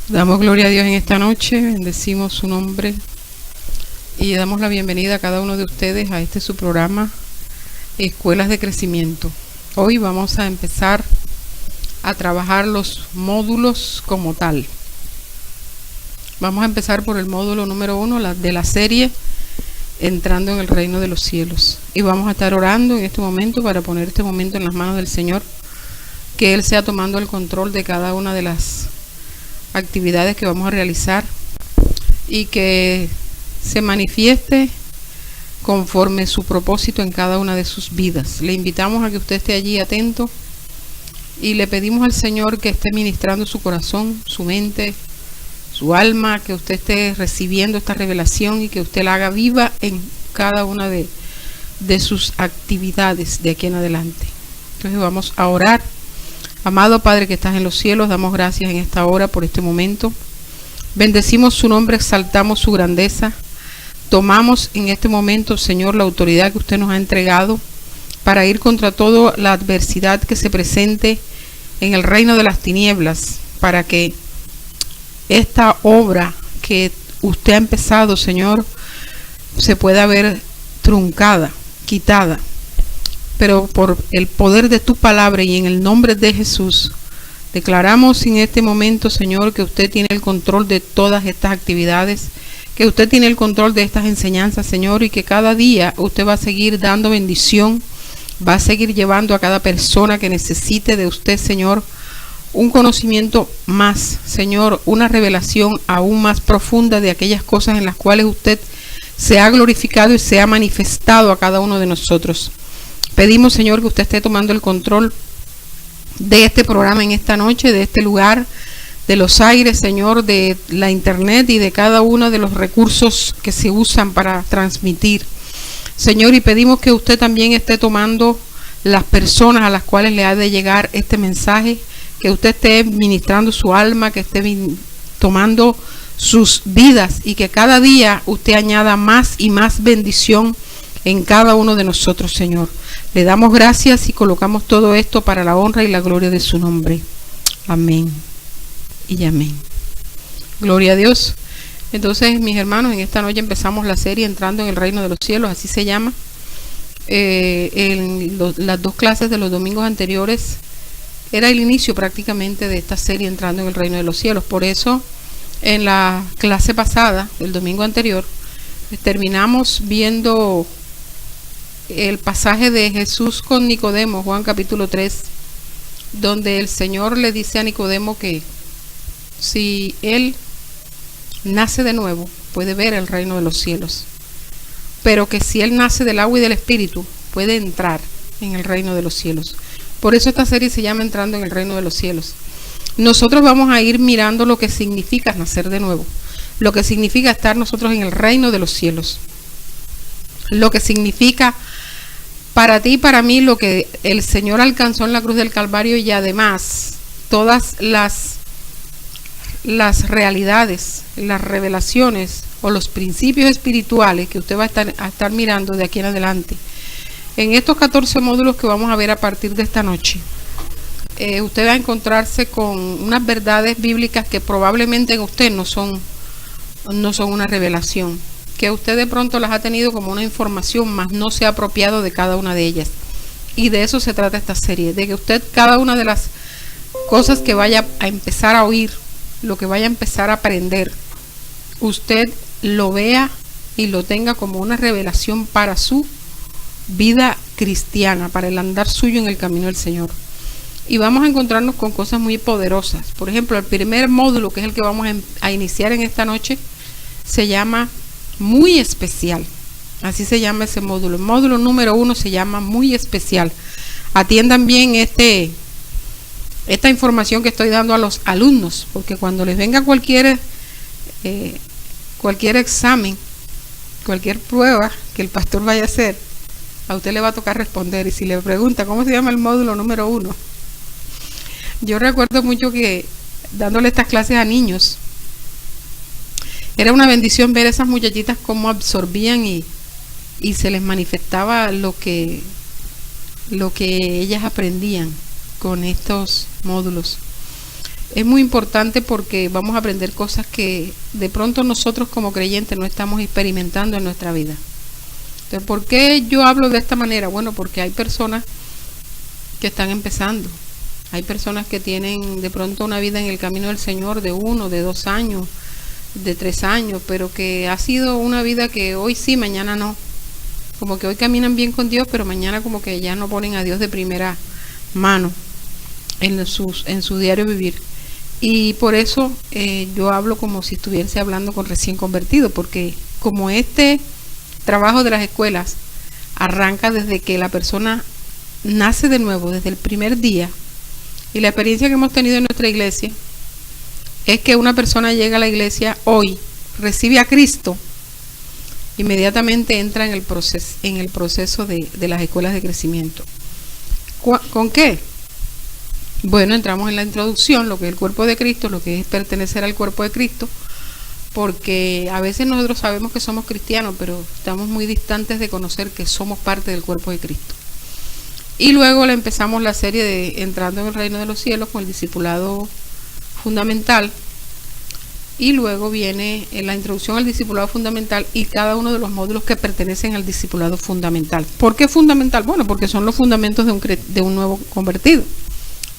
Damos gloria a Dios en esta noche, bendecimos su nombre y damos la bienvenida a cada uno de ustedes a este su programa, Escuelas de Crecimiento. Hoy vamos a empezar a trabajar los módulos como tal. Vamos a empezar por el módulo número 1 de la serie Entrando en el Reino de los Cielos. Y vamos a estar orando en este momento para poner este momento en las manos del Señor, que Él sea tomando el control de cada una de las actividades que vamos a realizar y que se manifieste conforme su propósito en cada una de sus vidas. Le invitamos a que usted esté allí atento y le pedimos al Señor que esté ministrando su corazón, su mente, su alma, que usted esté recibiendo esta revelación y que usted la haga viva en cada una de sus actividades de aquí en adelante. Entonces vamos a orar. Amado Padre que estás en los cielos, damos gracias en esta hora por este momento. Bendecimos su nombre, exaltamos su grandeza. Tomamos en este momento, Señor, la autoridad que usted nos ha entregado para ir contra toda la adversidad que se presente en el reino de las tinieblas, para que esta obra que usted ha empezado, Señor, se pueda ver truncada, quitada. Pero por el poder de tu palabra y en el nombre de Jesús, declaramos en este momento, Señor, que usted tiene el control de todas estas actividades, que usted tiene el control de estas enseñanzas, Señor, y que cada día usted va a seguir dando bendición, va a seguir llevando a cada persona que necesite de usted, Señor, un conocimiento más, Señor, una revelación aún más profunda de aquellas cosas en las cuales usted se ha glorificado y se ha manifestado a cada uno de nosotros. Pedimos, Señor, que usted esté tomando el control de este programa en esta noche, de este lugar, de los aires, Señor, de la internet y de cada uno de los recursos que se usan para transmitir. Señor, y pedimos que usted también esté tomando las personas a las cuales le ha de llegar este mensaje, que usted esté ministrando su alma, que esté tomando sus vidas y que cada día usted añada más y más bendición en cada uno de nosotros, Señor. Le damos gracias y colocamos todo esto para la honra y la gloria de su nombre. Amén y amén. Gloria a Dios. Entonces, mis hermanos, en esta noche empezamos la serie Entrando en el Reino de los Cielos, así se llama. Las dos clases de los domingos anteriores era el inicio prácticamente de esta serie Entrando en el Reino de los Cielos. Por eso, en la clase pasada, el domingo anterior, terminamos viendo el pasaje de Jesús con Nicodemo, Juan capítulo 3, donde el Señor le dice a Nicodemo que si él nace de nuevo, puede ver el reino de los cielos, pero que si él nace del agua y del espíritu, puede entrar en el reino de los cielos. Por eso esta serie se llama Entrando en el Reino de los Cielos. Nosotros vamos a ir mirando lo que significa nacer de nuevo, lo que significa estar nosotros en el reino de los cielos, lo que significa para ti y para mí lo que el Señor alcanzó en la cruz del Calvario, y además todas las realidades, las revelaciones o los principios espirituales que usted va a estar mirando de aquí en adelante. En estos 14 módulos que vamos a ver a partir de esta noche, usted va a encontrarse con unas verdades bíblicas que probablemente en usted no son una revelación, que usted de pronto las ha tenido como una información, mas no se ha apropiado de cada una de ellas. Y de eso se trata esta serie, de que usted cada una de las cosas que vaya a empezar a oír, lo que vaya a empezar a aprender, usted lo vea y lo tenga como una revelación para su vida cristiana, para el andar suyo en el camino del Señor. Y vamos a encontrarnos con cosas muy poderosas. Por ejemplo, el primer módulo, que es el que vamos a iniciar en esta noche, se llama Muy Especial. Así se llama ese módulo. El módulo número 1 se llama Muy Especial. Atiendan bien esta información que estoy dando a los alumnos, porque cuando les venga cualquier examen, cualquier prueba que el pastor vaya a hacer, a usted le va a tocar responder. Y si le pregunta cómo se llama el módulo número 1, yo recuerdo mucho que dándole estas clases a niños, era una bendición ver a esas muchachitas cómo absorbían y se les manifestaba lo que ellas aprendían con estos módulos. Es muy importante porque vamos a aprender cosas que de pronto nosotros como creyentes no estamos experimentando en nuestra vida. Entonces, ¿por qué yo hablo de esta manera? Bueno, porque hay personas que están empezando. Hay personas que tienen de pronto una vida en el camino del Señor de 1, de 2 años, de 3 años, pero que ha sido una vida que hoy sí, mañana no. Como que hoy caminan bien con Dios, pero mañana como que ya no ponen a Dios de primera mano en su diario vivir. Y por eso yo hablo como si estuviese hablando con recién convertido, porque como este trabajo de las escuelas arranca desde que la persona nace de nuevo, desde el primer día, y la experiencia que hemos tenido en nuestra iglesia es que una persona llega a la iglesia hoy, recibe a Cristo, inmediatamente entra en el proceso de las escuelas de crecimiento. ¿Con qué? Bueno, entramos en la introducción, lo que es el cuerpo de Cristo, lo que es pertenecer al cuerpo de Cristo, porque a veces nosotros sabemos que somos cristianos, pero estamos muy distantes de conocer que somos parte del cuerpo de Cristo. Y luego le empezamos la serie de Entrando en el Reino de los Cielos con el discipulado fundamental, y luego viene la introducción al discipulado fundamental y cada uno de los módulos que pertenecen al discipulado fundamental. ¿Por qué fundamental? Bueno, porque son los fundamentos de un nuevo convertido.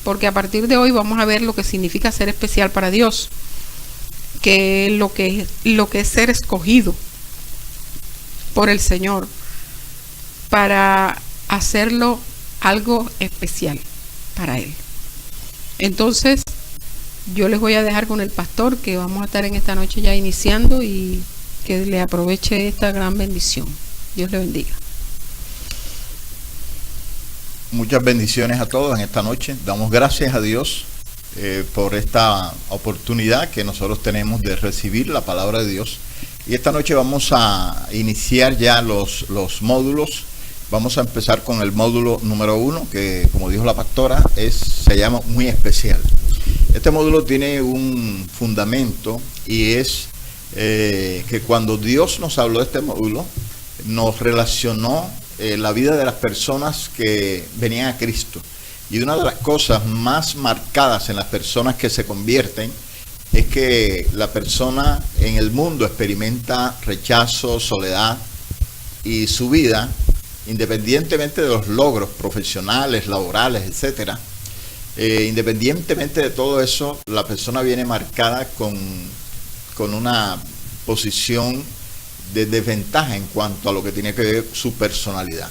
Porque a partir de hoy vamos a ver lo que significa ser especial para Dios, que lo que es ser escogido por el Señor para hacerlo algo especial para Él. Entonces, yo les voy a dejar con el pastor, que vamos a estar en esta noche ya iniciando, y que le aproveche esta gran bendición. Dios le bendiga. Muchas bendiciones a todos en esta noche. Damos gracias a Dios por esta oportunidad que nosotros tenemos de recibir la palabra de Dios. Y esta noche vamos a iniciar ya los módulos. Vamos a empezar con el módulo número 1, que como dijo la pastora, se llama Muy Especial. Este módulo tiene un fundamento, y es que cuando Dios nos habló de este módulo, nos relacionó la vida de las personas que venían a Cristo. Y una de las cosas más marcadas en las personas que se convierten es que la persona en el mundo experimenta rechazo, soledad, y su vida, independientemente de los logros profesionales, laborales, etcétera, independientemente de todo eso, la persona viene marcada con una posición de desventaja en cuanto a lo que tiene que ver su personalidad.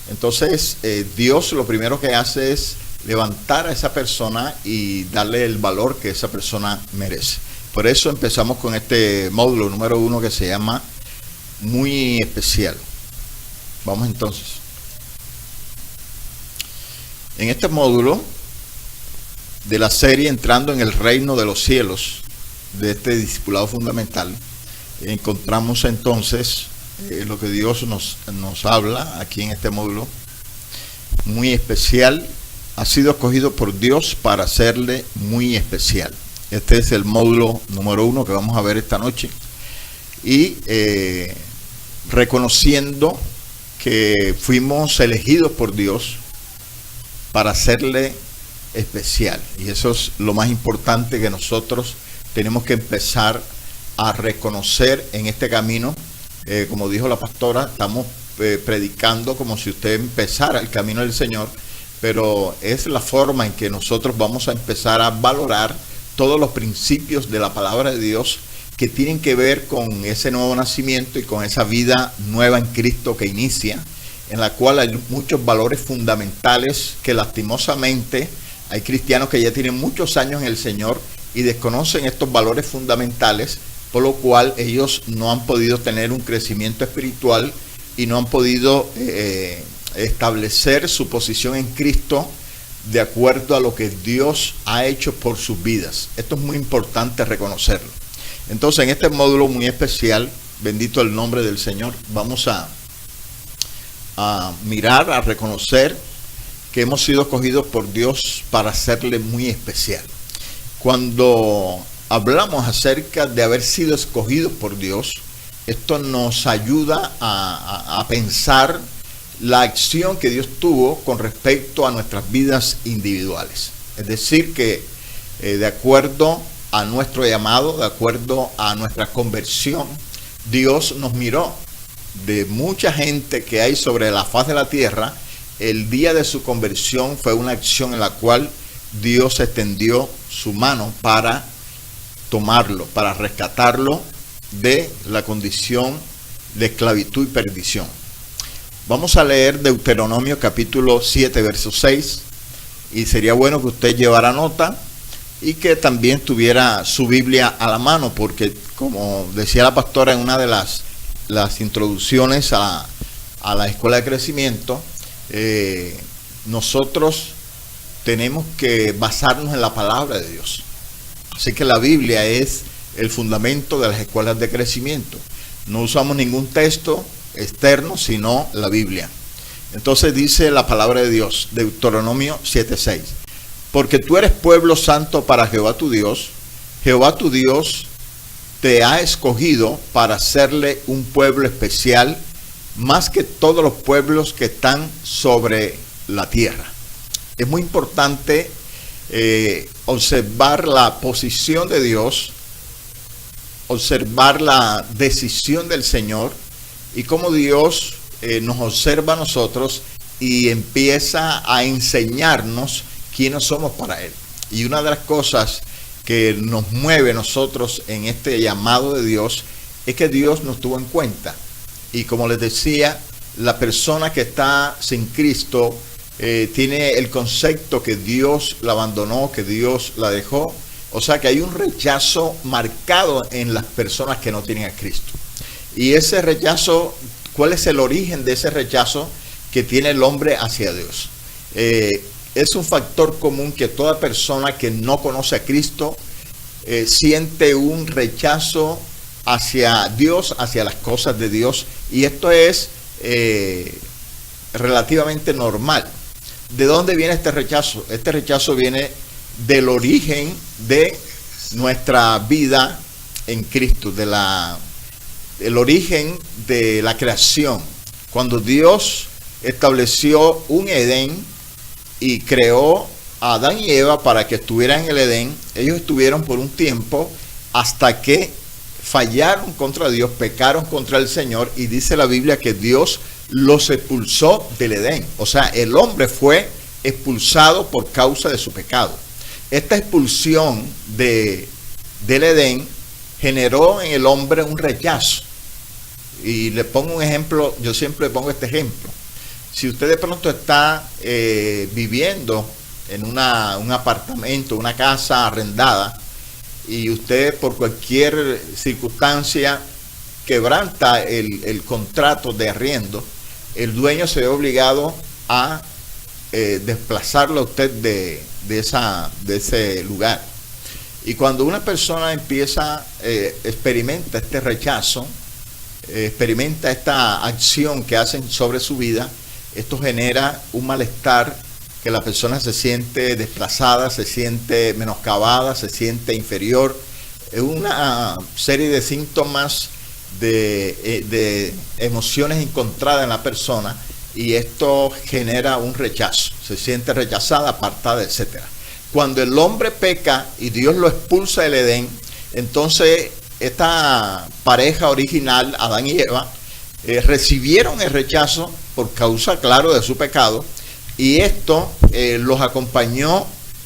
Entonces, Dios lo primero que hace es levantar a esa persona y darle el valor que esa persona merece. Por eso empezamos con este módulo número 1 que se llama Muy Especial. Vamos entonces. En este módulo de la serie Entrando en el Reino de los Cielos, de este discipulado fundamental, encontramos entonces lo que Dios nos habla aquí en este módulo. Muy especial, ha sido escogido por Dios para hacerle muy especial. Este es el módulo número 1 que vamos a ver esta noche. Y reconociendo que fuimos elegidos por Dios para hacerle especial. Y eso es lo más importante que nosotros tenemos que empezar a reconocer en este camino. Como dijo la pastora, estamos predicando como si usted empezara el camino del Señor, pero es la forma en que nosotros vamos a empezar a valorar todos los principios de la palabra de Dios que tienen que ver con ese nuevo nacimiento y con esa vida nueva en Cristo que inicia, en la cual hay muchos valores fundamentales que lastimosamente hay cristianos que ya tienen muchos años en el Señor y desconocen estos valores fundamentales, por lo cual ellos no han podido tener un crecimiento espiritual y no han podido establecer su posición en Cristo de acuerdo a lo que Dios ha hecho por sus vidas. Esto es muy importante reconocerlo. Entonces, en este módulo muy especial, bendito el nombre del Señor, vamos a mirar, a reconocer que hemos sido escogidos por Dios para hacerle muy especial. Cuando hablamos acerca de haber sido escogidos por Dios, esto nos ayuda a pensar la acción que Dios tuvo con respecto a nuestras vidas individuales. Es decir, que de acuerdo a nuestro llamado, de acuerdo a nuestra conversión, Dios nos miró. De mucha gente que hay sobre la faz de la tierra, el día de su conversión fue una acción en la cual Dios extendió su mano para tomarlo, para rescatarlo de la condición de esclavitud y perdición. Vamos a leer Deuteronomio capítulo 7, verso 6, y sería bueno que usted llevara nota y que también tuviera su Biblia a la mano, porque como decía la pastora en una de las introducciones a la escuela de crecimiento, nosotros tenemos que basarnos en la palabra de Dios. Así que la Biblia es el fundamento de las escuelas de crecimiento. No usamos ningún texto externo, sino la Biblia. Entonces dice la palabra de Dios, Deuteronomio 7:6. Porque tú eres pueblo santo para Jehová tu Dios te ha escogido para hacerle un pueblo especial, más que todos los pueblos que están sobre la tierra. Es muy importante observar la posición de Dios, observar la decisión del Señor y cómo Dios nos observa a nosotros y empieza a enseñarnos quiénes somos para Él. Y una de las cosas que nos mueve nosotros en este llamado de Dios es que Dios nos tuvo en cuenta. Y como les decía, la persona que está sin Cristo tiene el concepto que Dios la abandonó, que Dios la dejó. O sea que hay un rechazo marcado en las personas que no tienen a Cristo. Y ese rechazo, ¿cuál es el origen de ese rechazo que tiene el hombre hacia Dios? Es un factor común que toda persona que no conoce a Cristo siente un rechazo hacia Dios, hacia las cosas de Dios. Y esto es relativamente normal. ¿De dónde viene este rechazo? Este rechazo viene del origen de nuestra vida en Cristo, el origen de la creación. Cuando Dios estableció un Edén y creó a Adán y Eva para que estuvieran en el Edén, ellos estuvieron por un tiempo hasta que fallaron contra Dios, pecaron contra el Señor, y dice la Biblia que Dios los expulsó del Edén. O sea, el hombre fue expulsado por causa de su pecado. Esta expulsión del Edén generó en el hombre un rechazo. Y le pongo un ejemplo, yo siempre le pongo este ejemplo. Si usted de pronto está viviendo en un apartamento, una casa arrendada, y usted por cualquier circunstancia quebranta el contrato de arriendo, el dueño se ve obligado a desplazarlo a usted de ese lugar. Y cuando una persona experimenta este rechazo, experimenta esta acción que hacen sobre su vida, esto genera un malestar, que la persona se siente desplazada, se siente menoscabada, se siente inferior. Es una serie de síntomas de emociones encontradas en la persona, y esto genera un rechazo. Se siente rechazada, apartada, etc. Cuando el hombre peca y Dios lo expulsa del Edén, entonces esta pareja original, Adán y Eva, recibieron el rechazo por causa, claro, de su pecado, y esto los acompañó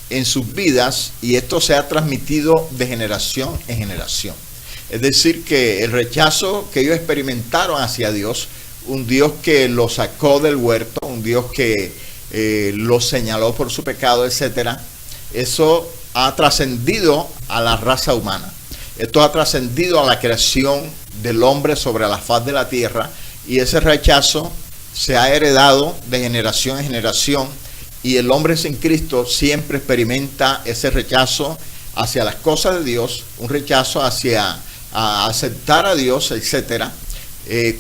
en sus vidas, y esto se ha transmitido de generación en generación. Es decir, que el rechazo que ellos experimentaron hacia Dios, un Dios que los sacó del huerto, un Dios que los señaló por su pecado, etcétera, eso ha trascendido a la raza humana. Esto ha trascendido a la creación del hombre sobre la faz de la tierra, y ese rechazo se ha heredado de generación en generación, y el hombre sin Cristo siempre experimenta ese rechazo hacia las cosas de Dios, un rechazo hacia aceptar a Dios, etcétera.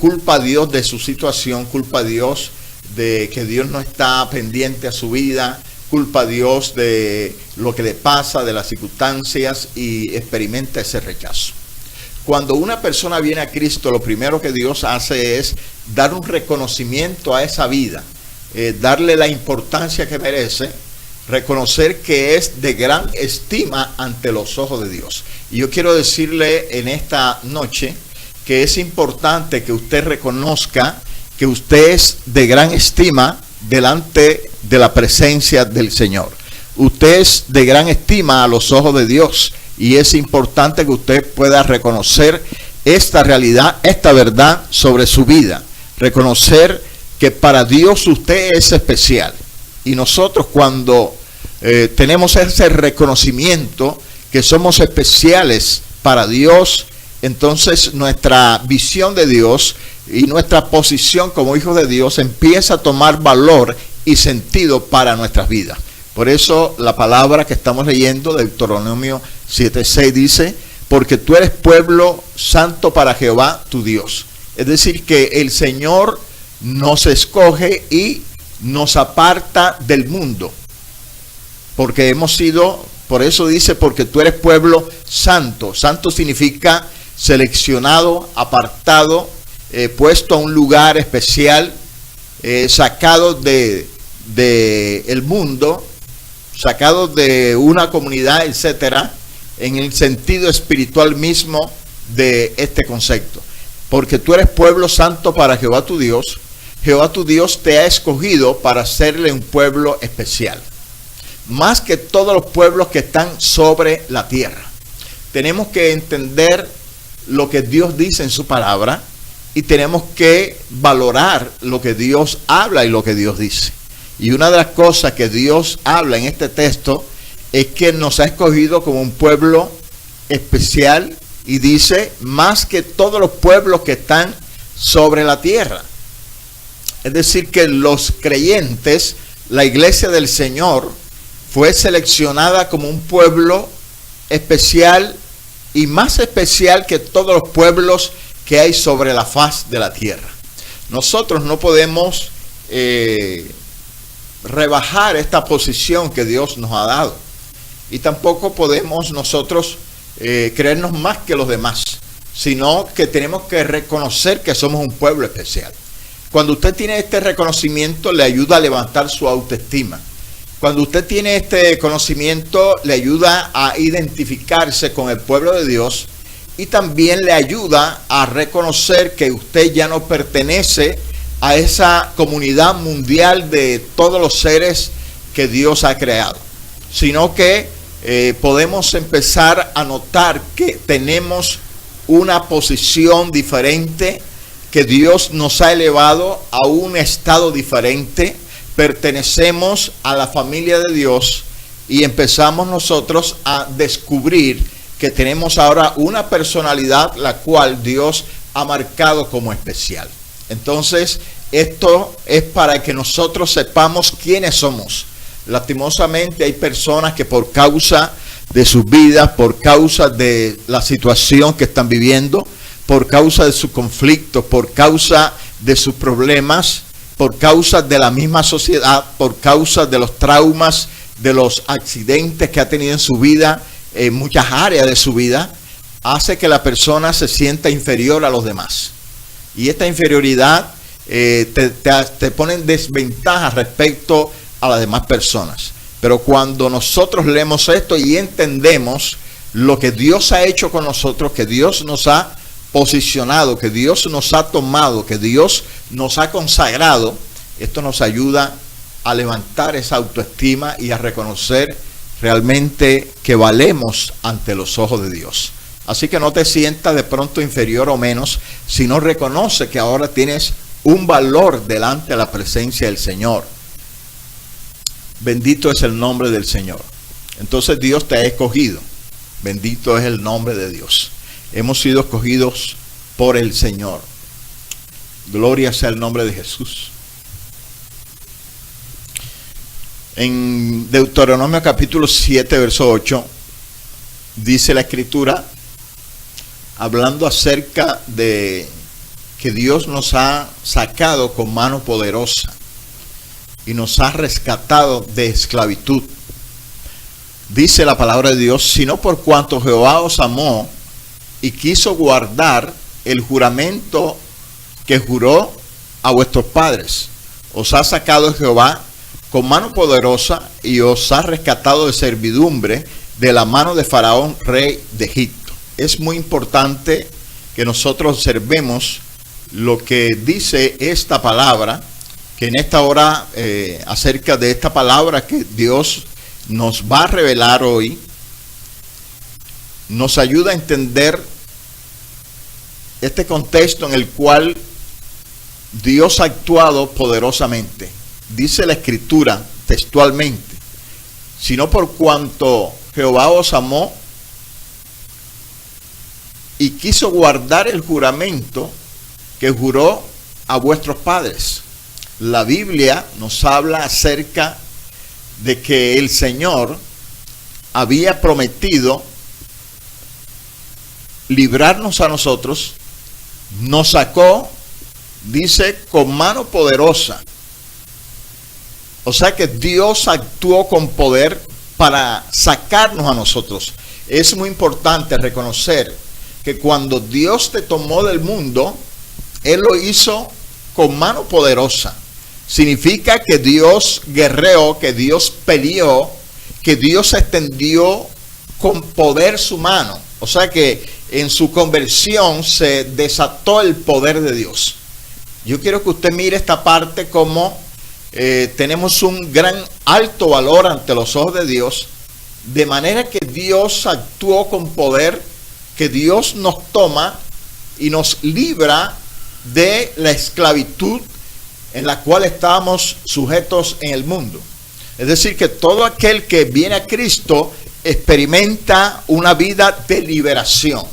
Culpa a Dios de su situación, culpa a Dios de que Dios no está pendiente a su vida, culpa a Dios de lo que le pasa, de las circunstancias, y experimenta ese rechazo. Cuando una persona viene a Cristo, lo primero que Dios hace es dar un reconocimiento a esa vida, darle la importancia que merece, reconocer que es de gran estima ante los ojos de Dios. Y yo quiero decirle en esta noche que es importante que usted reconozca que usted es de gran estima delante de la presencia del Señor. Usted es de gran estima a los ojos de Dios, y es importante que usted pueda reconocer esta realidad, esta verdad sobre su vida. Reconocer que para Dios usted es especial. Y nosotros, cuando tenemos ese reconocimiento que somos especiales para Dios, entonces nuestra visión de Dios y nuestra posición como hijos de Dios empieza a tomar valor y sentido para nuestras vidas. Por eso la palabra que estamos leyendo, Deuteronomio 7:6, dice: porque tú eres pueblo santo para Jehová tu Dios. Es decir, que el Señor nos escoge y nos aparta del mundo, porque hemos sido, por eso dice, porque tú eres pueblo santo. Santo significa seleccionado, apartado, puesto a un lugar especial, sacado de el mundo, sacado de una comunidad, etcétera, en el sentido espiritual mismo de este concepto. Porque tú eres pueblo santo para Jehová tu Dios. Jehová tu Dios te ha escogido para hacerle un pueblo especial, más que todos los pueblos que están sobre la tierra. Tenemos que entender lo que Dios dice en su palabra, y tenemos que valorar lo que Dios habla y lo que Dios dice. Y una de las cosas que Dios habla en este texto es que nos ha escogido como un pueblo especial, y dice, más que todos los pueblos que están sobre la tierra. Es decir, que los creyentes, la iglesia del Señor, fue seleccionada como un pueblo especial, y más especial que todos los pueblos que hay sobre la faz de la tierra. Nosotros no podemos rebajar esta posición que Dios nos ha dado, y tampoco podemos nosotros creernos más que los demás, sino que tenemos que reconocer que somos un pueblo especial. Cuando usted tiene este reconocimiento, le ayuda a levantar su autoestima. Cuando usted tiene este conocimiento, le ayuda a identificarse con el pueblo de Dios, y también le ayuda a reconocer que usted ya no pertenece a esa comunidad mundial de todos los seres que Dios ha creado, sino que podemos empezar a notar que tenemos una posición diferente, que Dios nos ha elevado a un estado diferente. Pertenecemos a la familia de Dios, y empezamos nosotros a descubrir que tenemos ahora una personalidad la cual Dios ha marcado como especial. Entonces, esto es para que nosotros sepamos quiénes somos. Lastimosamente hay personas que por causa de sus vidas, por causa de la situación que están viviendo, por causa de sus conflictos, por causa de sus problemas, por causa de la misma sociedad, por causa de los traumas, de los accidentes que ha tenido en su vida, en muchas áreas de su vida, hace que la persona se sienta inferior a los demás. Y esta inferioridad te pone en desventaja respecto a las demás personas. Pero cuando nosotros leemos esto y entendemos lo que Dios ha hecho con nosotros, que Dios nos ha posicionado, que Dios nos ha tomado, que Dios nos ha consagrado, esto nos ayuda a levantar esa autoestima y a reconocer realmente que valemos ante los ojos de Dios. Así que no te sientas de pronto inferior o menos, sino reconoce que ahora tienes un valor delante de la presencia del Señor. Bendito es el nombre del Señor. Entonces Dios te ha escogido. Bendito es el nombre de Dios. Hemos sido escogidos por el Señor. Gloria sea el nombre de Jesús. En Deuteronomio capítulo 7, verso 8, dice la Escritura, hablando acerca de que Dios nos ha sacado con mano poderosa y nos ha rescatado de esclavitud. Dice la palabra de Dios, sino por cuanto Jehová os amó y quiso guardar el juramento que juró a vuestros padres. Os ha sacado Jehová con mano poderosa y os ha rescatado de servidumbre de la mano de Faraón, rey de Egipto. Es muy importante que nosotros observemos lo que dice esta palabra, que en esta hora, acerca de esta palabra que Dios nos va a revelar hoy, nos ayuda a entender este contexto en el cual Dios ha actuado poderosamente. Dice la Escritura textualmente: sino por cuanto Jehová os amó y quiso guardar el juramento que juró a vuestros padres. La Biblia nos habla acerca de que el Señor había prometido librarnos a nosotros. Nos sacó, dice, con mano poderosa. O sea que Dios actuó con poder para sacarnos a nosotros. Es muy importante reconocer que cuando Dios te tomó del mundo, Él lo hizo con mano poderosa. Significa que Dios guerreó, que Dios peleó, que Dios extendió con poder su mano. O sea que en su conversión se desató el poder de Dios. Yo quiero que usted mire esta parte como tenemos un gran alto valor ante los ojos de Dios, de manera que Dios actuó con poder, que Dios nos toma y nos libra de la esclavitud en la cual estábamos sujetos en el mundo. Es decir, que todo aquel que viene a Cristo experimenta una vida de liberación.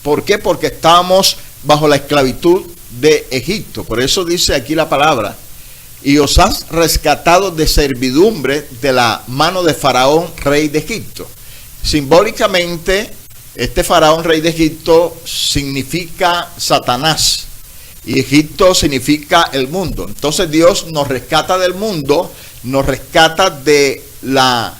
¿Por qué? Porque estábamos bajo la esclavitud de Egipto. Por eso dice aquí la palabra: y os has rescatado de servidumbre de la mano de Faraón, rey de Egipto. Simbólicamente, este Faraón, rey de Egipto, significa Satanás. Y Egipto significa el mundo. Entonces Dios nos rescata del mundo, nos rescata de las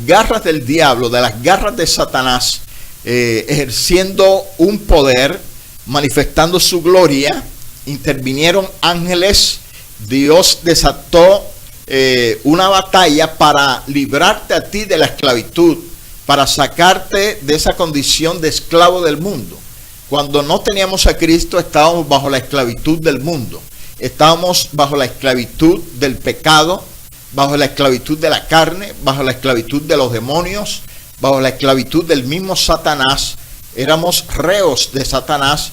garras del diablo, de las garras de Satanás, ejerciendo un poder, manifestando su gloria. Intervinieron ángeles. Dios desató una batalla para librarte a ti de la esclavitud, para sacarte de esa condición de esclavo del mundo. Cuando no teníamos a Cristo, estábamos bajo la esclavitud del mundo. Estábamos bajo la esclavitud del pecado, bajo la esclavitud de la carne, bajo la esclavitud de los demonios, bajo la esclavitud del mismo Satanás. Éramos reos de Satanás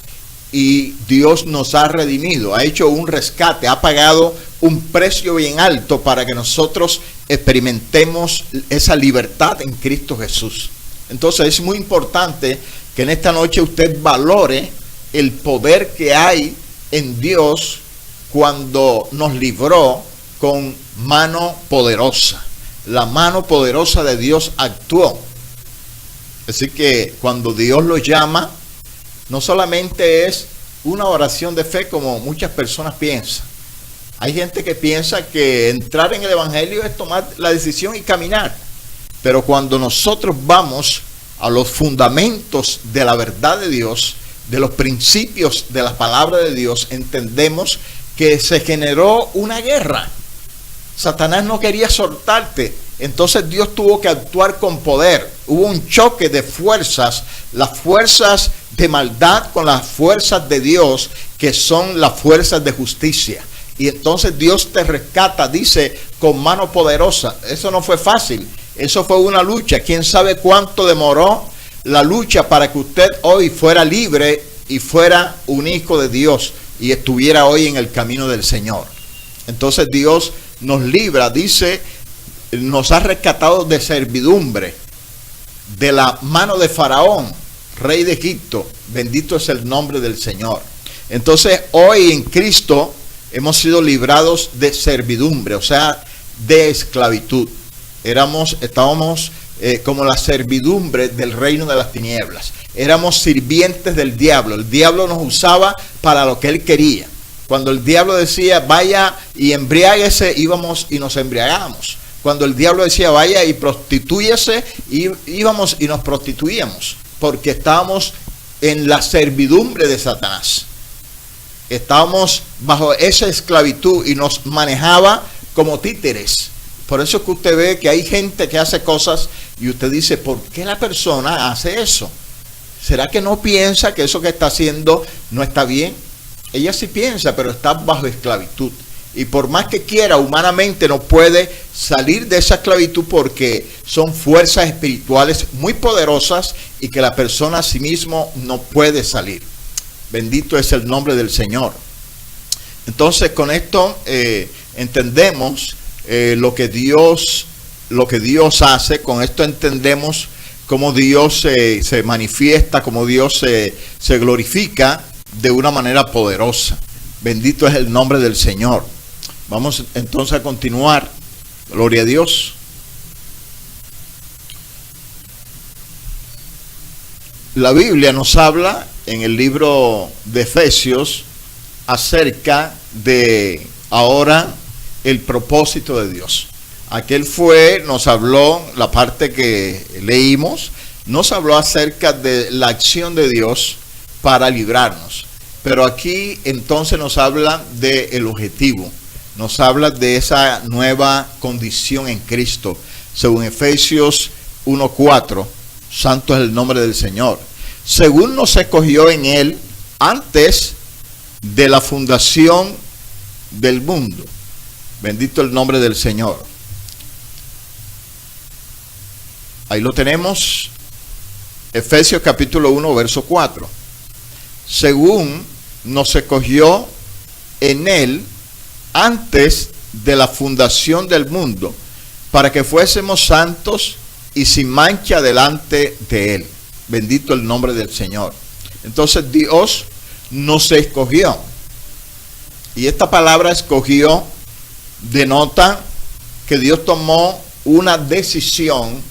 y Dios nos ha redimido, ha hecho un rescate, ha pagado un precio bien alto para que nosotros experimentemos esa libertad en Cristo Jesús. Entonces es muy importante que en esta noche usted valore el poder que hay en Dios cuando nos libró con mano poderosa. La mano poderosa de Dios actuó. Así que cuando Dios lo llama, no solamente es una oración de fe como muchas personas piensan. Hay gente que piensa que entrar en el Evangelio es tomar la decisión y caminar. Pero cuando nosotros vamos a los fundamentos de la verdad de Dios, de los principios de la palabra de Dios, entendemos que se generó una guerra. Satanás no quería soltarte. Entonces Dios tuvo que actuar con poder. Hubo un choque de fuerzas, las fuerzas de maldad con las fuerzas de Dios, que son las fuerzas de justicia. Y entonces Dios te rescata, dice, con mano poderosa. Eso no fue fácil, eso fue una lucha. ¿Quién sabe cuánto demoró la lucha para que usted hoy fuera libre y fuera un hijo de Dios y estuviera hoy en el camino del Señor? Entonces Dios nos libra, dice, nos ha rescatado de servidumbre, de la mano de Faraón, rey de Egipto. Bendito es el nombre del Señor. Entonces hoy en Cristo hemos sido librados de servidumbre, o sea, de esclavitud. Estábamos como la servidumbre del reino de las tinieblas. Éramos sirvientes del diablo. El diablo nos usaba para lo que él quería. Cuando el diablo decía, vaya y embriáguese, íbamos y nos embriagábamos. Cuando el diablo decía, vaya y prostitúyese, íbamos y nos prostituíamos. Porque estábamos en la servidumbre de Satanás. Estábamos bajo esa esclavitud y nos manejaba como títeres. Por eso es que usted ve que hay gente que hace cosas y usted dice, ¿por qué la persona hace eso? ¿Será que no piensa que eso que está haciendo no está bien? Ella sí piensa, pero está bajo esclavitud. Y por más que quiera, humanamente no puede salir de esa esclavitud porque son fuerzas espirituales muy poderosas y que la persona a sí mismo no puede salir. Bendito es el nombre del Señor. Entonces, con esto entendemos lo que Dios hace. Con esto entendemos cómo Dios se manifiesta, cómo Dios se glorifica de una manera poderosa. Bendito es el nombre del Señor. Vamos entonces a continuar. Gloria a Dios. La Biblia nos habla en el libro de Efesios acerca de ahora el propósito de Dios. Nos habló, la parte que leímos, nos habló acerca de la acción de Dios para librarnos. Pero aquí entonces nos habla del objetivo, nos habla de esa nueva condición en Cristo, según Efesios 1:4, santo es el nombre del Señor. Según nos escogió en Él antes de la fundación del mundo. Bendito el nombre del Señor. Ahí lo tenemos, Efesios capítulo 1, verso 4. Según nos escogió en Él antes de la fundación del mundo, para que fuésemos santos y sin mancha delante de Él. Bendito el nombre del Señor. Entonces Dios nos escogió. Y esta palabra escogió denota que Dios tomó una decisión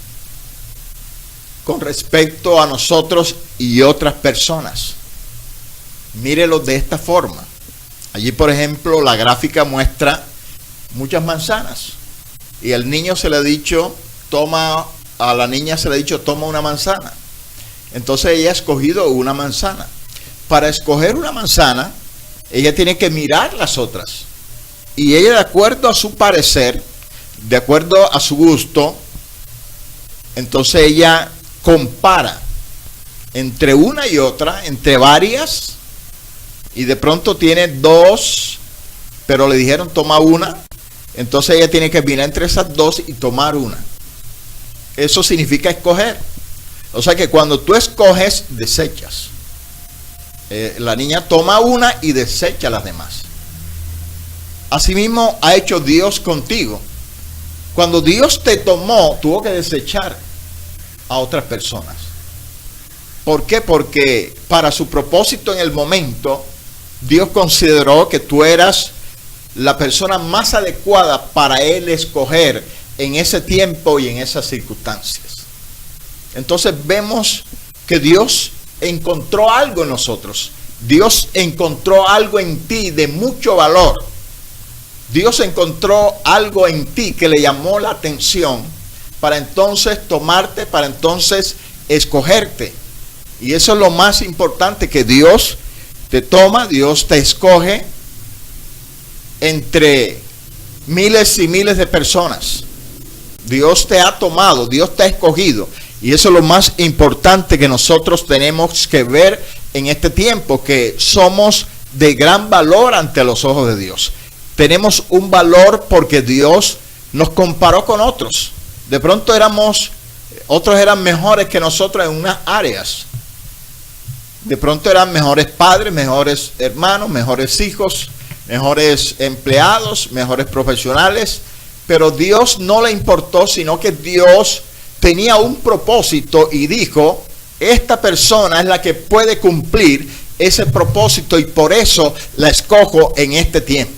con respecto a nosotros y otras personas. Mírelo de esta forma. Allí, por ejemplo, la gráfica muestra muchas manzanas. Y al niño se le ha dicho, a la niña se le ha dicho, toma una manzana. Entonces ella ha escogido una manzana. Para escoger una manzana, ella tiene que mirar las otras. Y ella, de acuerdo a su parecer, de acuerdo a su gusto, entonces ella compara entre una y otra, entre varias, y de pronto tiene dos, pero le dijeron toma una. Entonces ella tiene que mirar entre esas dos y tomar una. Eso significa escoger. O sea que cuando tú escoges, desechas. La niña toma una y desecha las demás. Asimismo ha hecho Dios contigo. Cuando Dios te tomó, tuvo que desechar a otras personas. ¿Por qué? Porque para su propósito en el momento, Dios consideró que tú eras la persona más adecuada para Él escoger en ese tiempo y en esas circunstancias. Entonces vemos que Dios encontró algo en nosotros. Dios encontró algo en ti de mucho valor. Dios encontró algo en ti que le llamó la atención para entonces tomarte, para entonces escogerte. Y eso es lo más importante, que Dios te toma, Dios te escoge entre miles y miles de personas. Dios te ha tomado, Dios te ha escogido. Y eso es lo más importante que nosotros tenemos que ver en este tiempo, que somos de gran valor ante los ojos de Dios. Tenemos un valor porque Dios nos comparó con otros. De pronto otros eran mejores que nosotros en unas áreas. De pronto eran mejores padres, mejores hermanos, mejores hijos, mejores empleados, mejores profesionales. Pero Dios no le importó, sino que Dios tenía un propósito y dijo, esta persona es la que puede cumplir ese propósito y por eso la escojo en este tiempo.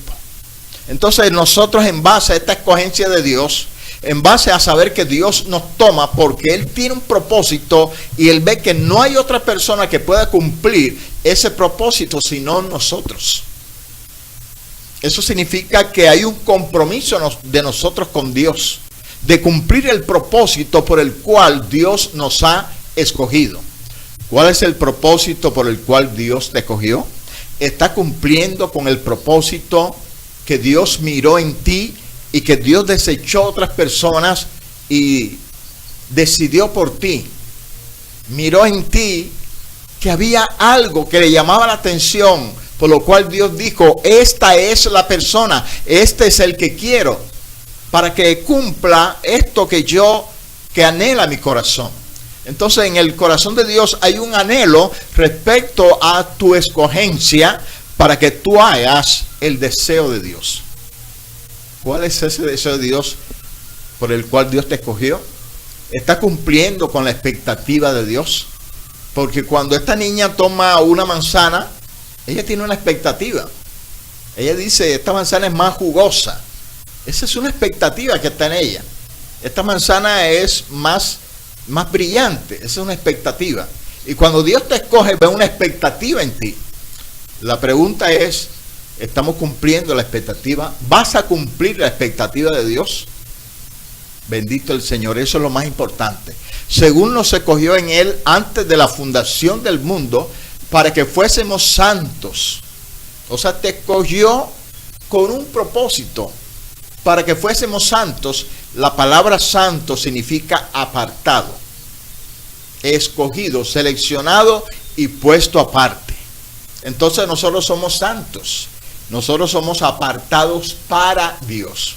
Entonces nosotros, en base a esta escogencia de Dios, en base a saber que Dios nos toma porque Él tiene un propósito y Él ve que no hay otra persona que pueda cumplir ese propósito sino nosotros. Eso significa que hay un compromiso de nosotros con Dios, de cumplir el propósito por el cual Dios nos ha escogido. ¿Cuál es el propósito por el cual Dios te escogió? Está cumpliendo con el propósito que Dios miró en ti y que Dios desechó otras personas y decidió por ti. Miró en ti que había algo que le llamaba la atención, por lo cual Dios dijo, esta es la persona, este es el que quiero, para que cumpla esto que anhela mi corazón. Entonces, en el corazón de Dios hay un anhelo respecto a tu escogencia para que tú hagas el deseo de Dios. ¿Cuál es ese deseo de Dios por el cual Dios te escogió? ¿Está cumpliendo con la expectativa de Dios? Porque cuando esta niña toma una manzana, ella tiene una expectativa. Ella dice, esta manzana es más jugosa. Esa es una expectativa que está en ella. Esta manzana es más brillante. Esa es una expectativa. Y cuando Dios te escoge, ve una expectativa en ti. La pregunta es, ¿estamos cumpliendo la expectativa? ¿Vas a cumplir la expectativa de Dios? Bendito el Señor, eso es lo más importante. Según nos escogió en Él antes de la fundación del mundo, para que fuésemos santos. O sea, te escogió con un propósito, para que fuésemos santos. La palabra santo significa apartado, escogido, seleccionado y puesto aparte. Entonces nosotros somos santos, nosotros somos apartados para Dios.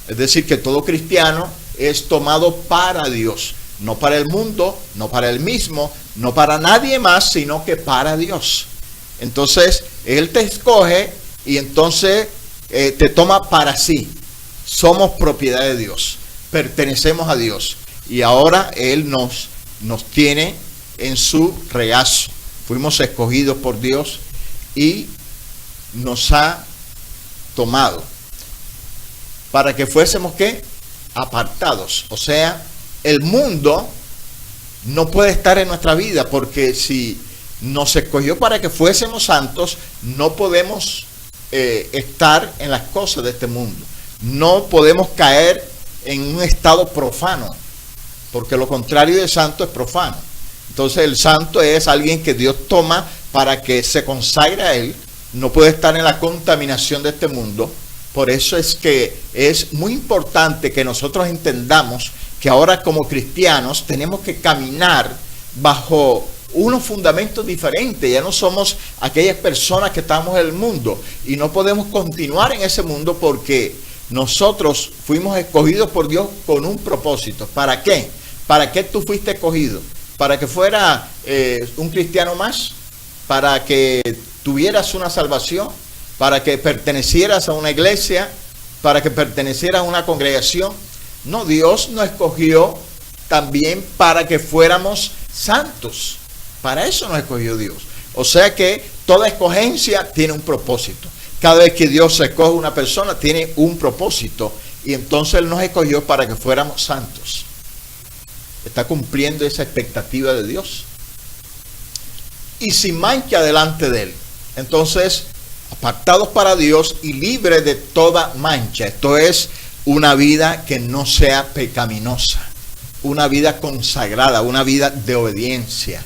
Es decir, que todo cristiano es tomado para Dios, no para el mundo, no para él mismo, no para nadie más, sino que para Dios. Entonces, Él te escoge y entonces te toma para sí. Somos propiedad de Dios, pertenecemos a Dios y ahora Él nos tiene en su regazo. Fuimos escogidos por Dios y nos ha tomado para que fuésemos ¿qué? Apartados. O sea, el mundo no puede estar en nuestra vida, porque si nos escogió para que fuésemos santos, no podemos estar en las cosas de este mundo. No podemos caer en un estado profano, porque lo contrario de santo es profano. Entonces el santo es alguien que Dios toma para que se consagre a Él. No puede estar en la contaminación de este mundo. Por eso es que es muy importante que nosotros entendamos que ahora como cristianos tenemos que caminar bajo unos fundamentos diferentes. Ya no somos aquellas personas que estamos en el mundo y no podemos continuar en ese mundo, porque nosotros fuimos escogidos por Dios con un propósito. ¿Para qué? ¿Para qué tú fuiste escogido? ¿Para que fuera un cristiano más? ¿Para que tuvieras una salvación? ¿Para que pertenecieras a una iglesia? ¿Para que pertenecieras a una congregación? No, Dios nos escogió también para que fuéramos santos. Para eso nos escogió Dios. O sea que toda escogencia tiene un propósito. Cada vez que Dios escoge una persona, tiene un propósito. Y entonces Él nos escogió para que fuéramos santos. ¿Está cumpliendo esa expectativa de Dios? Y sin mancha delante de Él. Entonces, apartados para Dios y libres de toda mancha. Esto es una vida que no sea pecaminosa, una vida consagrada, una vida de obediencia,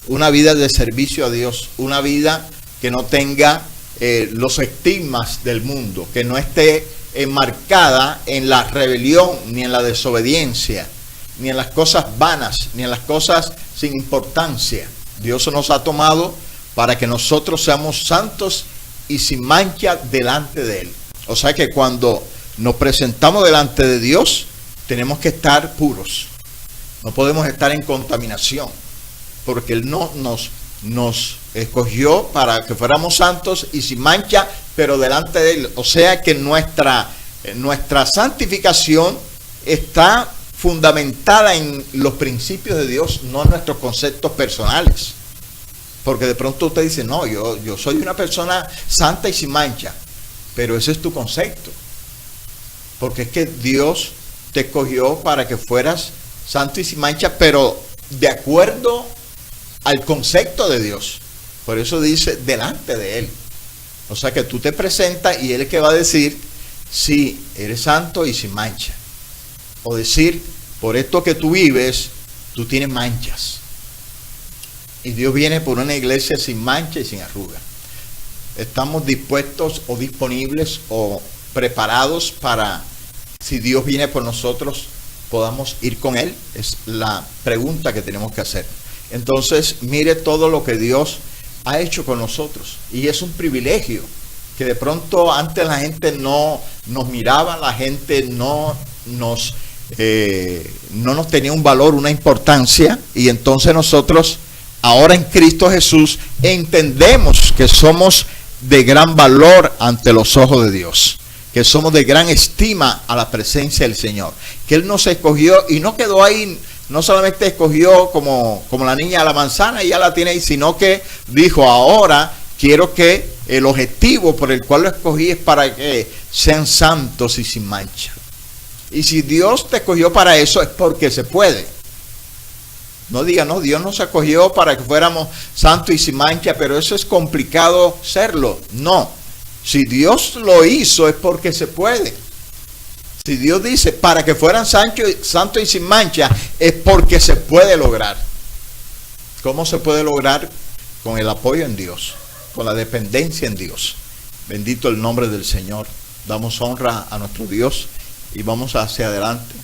una vida de servicio a Dios, una vida que no tenga los estigmas del mundo, que no esté enmarcada en la rebelión, ni en la desobediencia, ni en las cosas vanas, ni en las cosas sin importancia. Dios nos ha tomado para que nosotros seamos santos y sin mancha delante de Él. O sea que cuando nos presentamos delante de Dios, tenemos que estar puros. No podemos estar en contaminación, porque Él no nos escogió para que fuéramos santos y sin mancha, pero delante de Él. O sea que nuestra santificación está fundamentada en los principios de Dios, no en nuestros conceptos personales. Porque de pronto usted dice, no, yo soy una persona santa y sin mancha. Pero ese es tu concepto. Porque es que Dios te escogió para que fueras santo y sin mancha, pero de acuerdo al concepto de Dios. Por eso dice, delante de Él. O sea que tú te presentas y Él es el que va a decir, sí, eres santo y sin mancha. O decir, por esto que tú vives, tú tienes manchas. Y Dios viene por una iglesia sin mancha y sin arruga. Estamos dispuestos o disponibles o preparados para si Dios viene por nosotros, podamos ir con Él? Es la pregunta que tenemos que hacer. Entonces, mire todo lo que Dios ha hecho con nosotros. Y es un privilegio que de pronto antes la gente no nos miraba, la gente no nos tenía un valor, una importancia. Y entonces nosotros, ahora en Cristo Jesús, entendemos que somos de gran valor ante los ojos de Dios, que somos de gran estima a la presencia del Señor, que Él nos escogió y no quedó ahí, no solamente escogió como la niña a la manzana y ya la tiene ahí, sino que dijo: ahora quiero que el objetivo por el cual lo escogí es para que sean santos y sin mancha. Y si Dios te escogió para eso, es porque se puede. No diga, no, Dios nos escogió para que fuéramos santos y sin mancha, pero eso es complicado serlo. No, si Dios lo hizo es porque se puede. Si Dios dice para que fueran santos y sin mancha, es porque se puede lograr. ¿Cómo se puede lograr? Con el apoyo en Dios, con la dependencia en Dios. Bendito el nombre del Señor. Damos honra a nuestro Dios y vamos hacia adelante.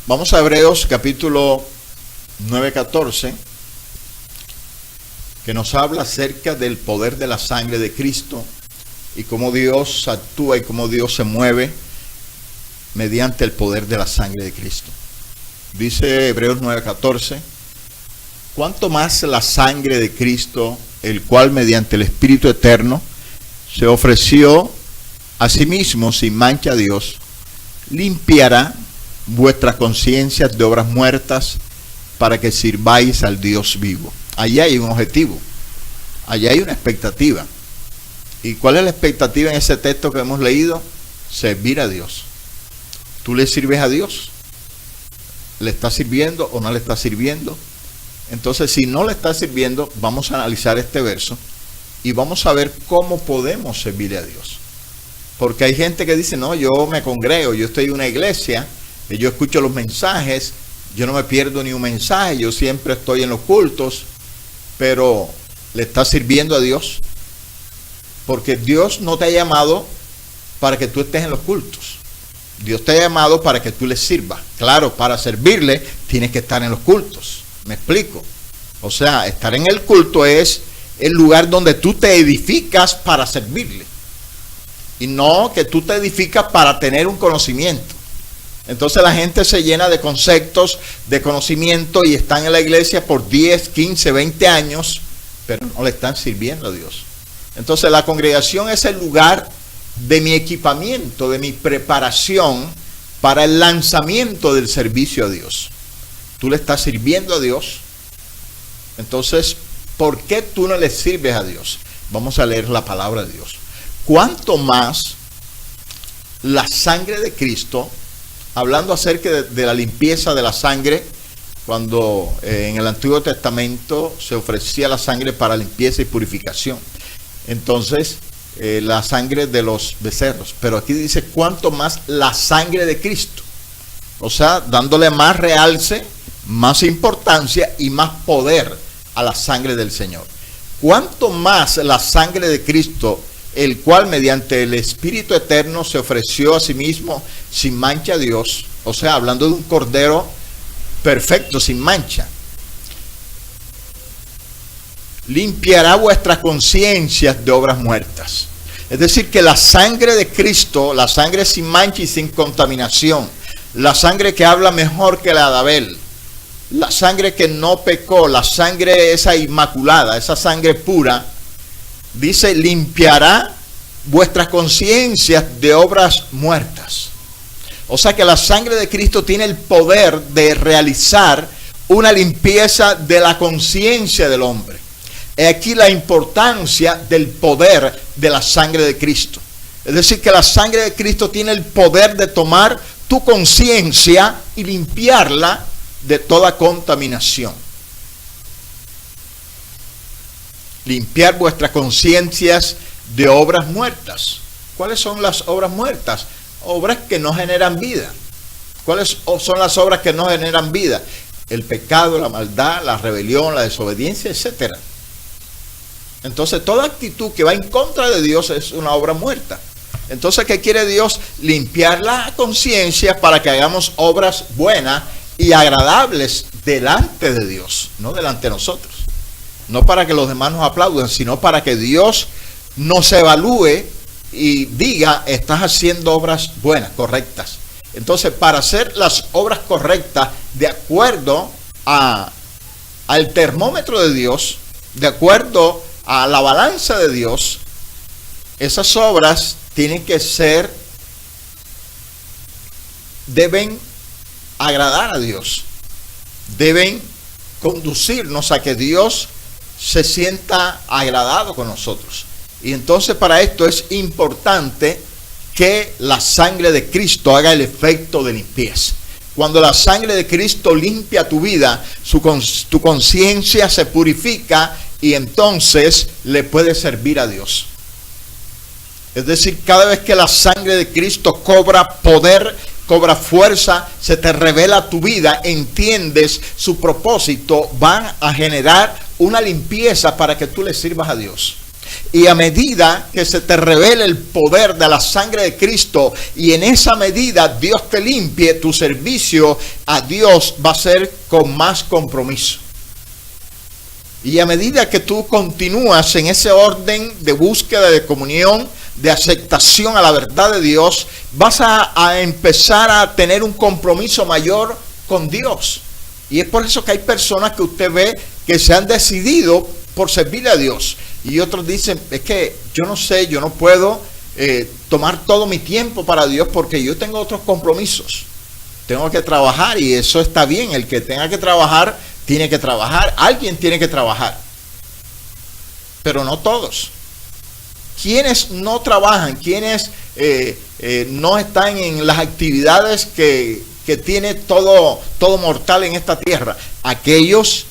Vamos a Hebreos capítulo 9:14, que nos habla acerca del poder de la sangre de Cristo y cómo Dios actúa y cómo Dios se mueve mediante el poder de la sangre de Cristo. Dice Hebreos 9:14: cuánto más la sangre de Cristo, el cual mediante el Espíritu Eterno se ofreció a sí mismo sin mancha a Dios, limpiará vuestras conciencias de obras muertas para que sirváis al Dios vivo. Allí hay un objetivo, allí hay una expectativa. ¿Y cuál es la expectativa en ese texto que hemos leído? Servir a Dios. ¿Tú le sirves a Dios? ¿Le estás sirviendo o no le estás sirviendo? Entonces, si no le estás sirviendo, vamos a analizar este verso y vamos a ver cómo podemos servirle a Dios. Porque hay gente que dice: no, yo me congrego, yo estoy en una iglesia, yo escucho los mensajes, yo no me pierdo ni un mensaje, yo siempre estoy en los cultos. Pero ¿le estás sirviendo a Dios? Porque Dios no te ha llamado para que tú estés en los cultos. Dios te ha llamado para que tú le sirvas. Claro, para servirle tienes que estar en los cultos. ¿Me explico? O sea, estar en el culto es el lugar donde tú te edificas para servirle. Y no que tú te edificas para tener un conocimiento. Entonces la gente se llena de conceptos, de conocimiento y están en la iglesia por 10, 15, 20 años, pero no le están sirviendo a Dios. Entonces la congregación es el lugar de mi equipamiento, de mi preparación para el lanzamiento del servicio a Dios. Tú le estás sirviendo a Dios. Entonces, ¿por qué tú no le sirves a Dios? Vamos a leer la palabra de Dios. ¿Cuánto más la sangre de Cristo? Hablando acerca de la limpieza de la sangre, cuando en el Antiguo Testamento se ofrecía la sangre para limpieza y purificación. Entonces, la sangre de los becerros. Pero aquí dice: cuánto más la sangre de Cristo. O sea, dándole más realce, más importancia y más poder a la sangre del Señor. Cuánto más la sangre de Cristo, el cual mediante el Espíritu Eterno se ofreció a sí mismo sin mancha a Dios. O sea, hablando de un cordero perfecto, sin mancha. Limpiará vuestras conciencias de obras muertas. Es decir, que la sangre de Cristo, la sangre sin mancha y sin contaminación, la sangre que habla mejor que la de Abel, la sangre que no pecó, la sangre esa inmaculada, esa sangre pura, dice: limpiará vuestras conciencias de obras muertas. O sea que la sangre de Cristo tiene el poder de realizar una limpieza de la conciencia del hombre. He aquí la importancia del poder de la sangre de Cristo. Es decir, que la sangre de Cristo tiene el poder de tomar tu conciencia y limpiarla de toda contaminación. Limpiar vuestras conciencias de obras muertas. ¿Cuáles son las obras muertas? Obras que no generan vida. ¿Cuáles son las obras que no generan vida? El pecado, la maldad, la rebelión, la desobediencia, etc. Entonces toda actitud que va en contra de Dios es una obra muerta. Entonces, ¿qué quiere Dios? Limpiar la conciencia para que hagamos obras buenas y agradables delante de Dios, no delante de nosotros. No para que los demás nos aplaudan, sino para que Dios nos evalúe y diga, estás haciendo obras buenas, correctas. Entonces, para hacer las obras correctas de acuerdo al termómetro de Dios, de acuerdo a la balanza de Dios, esas obras deben agradar a Dios, deben conducirnos a que Dios se sienta agradado con nosotros. Y entonces para esto es importante que la sangre de Cristo haga el efecto de limpieza. Cuando la sangre de Cristo limpia tu vida, tu conciencia se purifica y entonces le puede servir a Dios. Es decir, cada vez que la sangre de Cristo cobra poder, cobra fuerza, se te revela tu vida, entiendes su propósito, van a generar una limpieza para que tú le sirvas a Dios. Y a medida que se te revele el poder de la sangre de Cristo y en esa medida Dios te limpie, tu servicio a Dios va a ser con más compromiso. Y a medida que tú continúas en ese orden de búsqueda de comunión, de aceptación a la verdad de Dios, vas a empezar a tener un compromiso mayor con Dios. Y es por eso que hay personas que usted ve que se han decidido por servir a Dios. Y otros dicen, es que yo no sé, yo no puedo tomar todo mi tiempo para Dios porque yo tengo otros compromisos. Tengo que trabajar y eso está bien. El que tenga que trabajar, tiene que trabajar. Alguien tiene que trabajar. Pero no todos. Quienes no trabajan, quienes no están en las actividades que tiene todo mortal en esta tierra, aquellos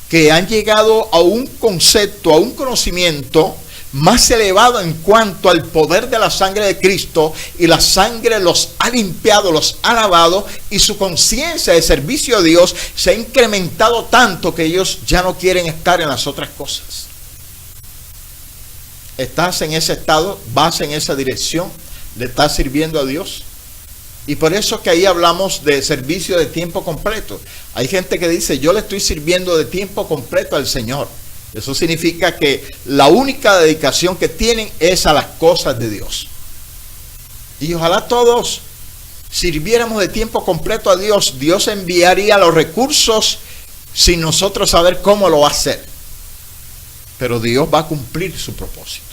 que han llegado a un concepto, a un conocimiento más elevado en cuanto al poder de la sangre de Cristo, y la sangre los ha limpiado, los ha lavado, y su conciencia de servicio a Dios se ha incrementado tanto que ellos ya no quieren estar en las otras cosas. ¿Estás en ese estado? ¿Vas en esa dirección? ¿Le estás sirviendo a Dios? Y por eso que ahí hablamos de servicio de tiempo completo. Hay gente que dice, yo le estoy sirviendo de tiempo completo al Señor. Eso significa que la única dedicación que tienen es a las cosas de Dios. Y ojalá todos sirviéramos de tiempo completo a Dios. Dios enviaría los recursos sin nosotros saber cómo lo va a hacer. Pero Dios va a cumplir su propósito.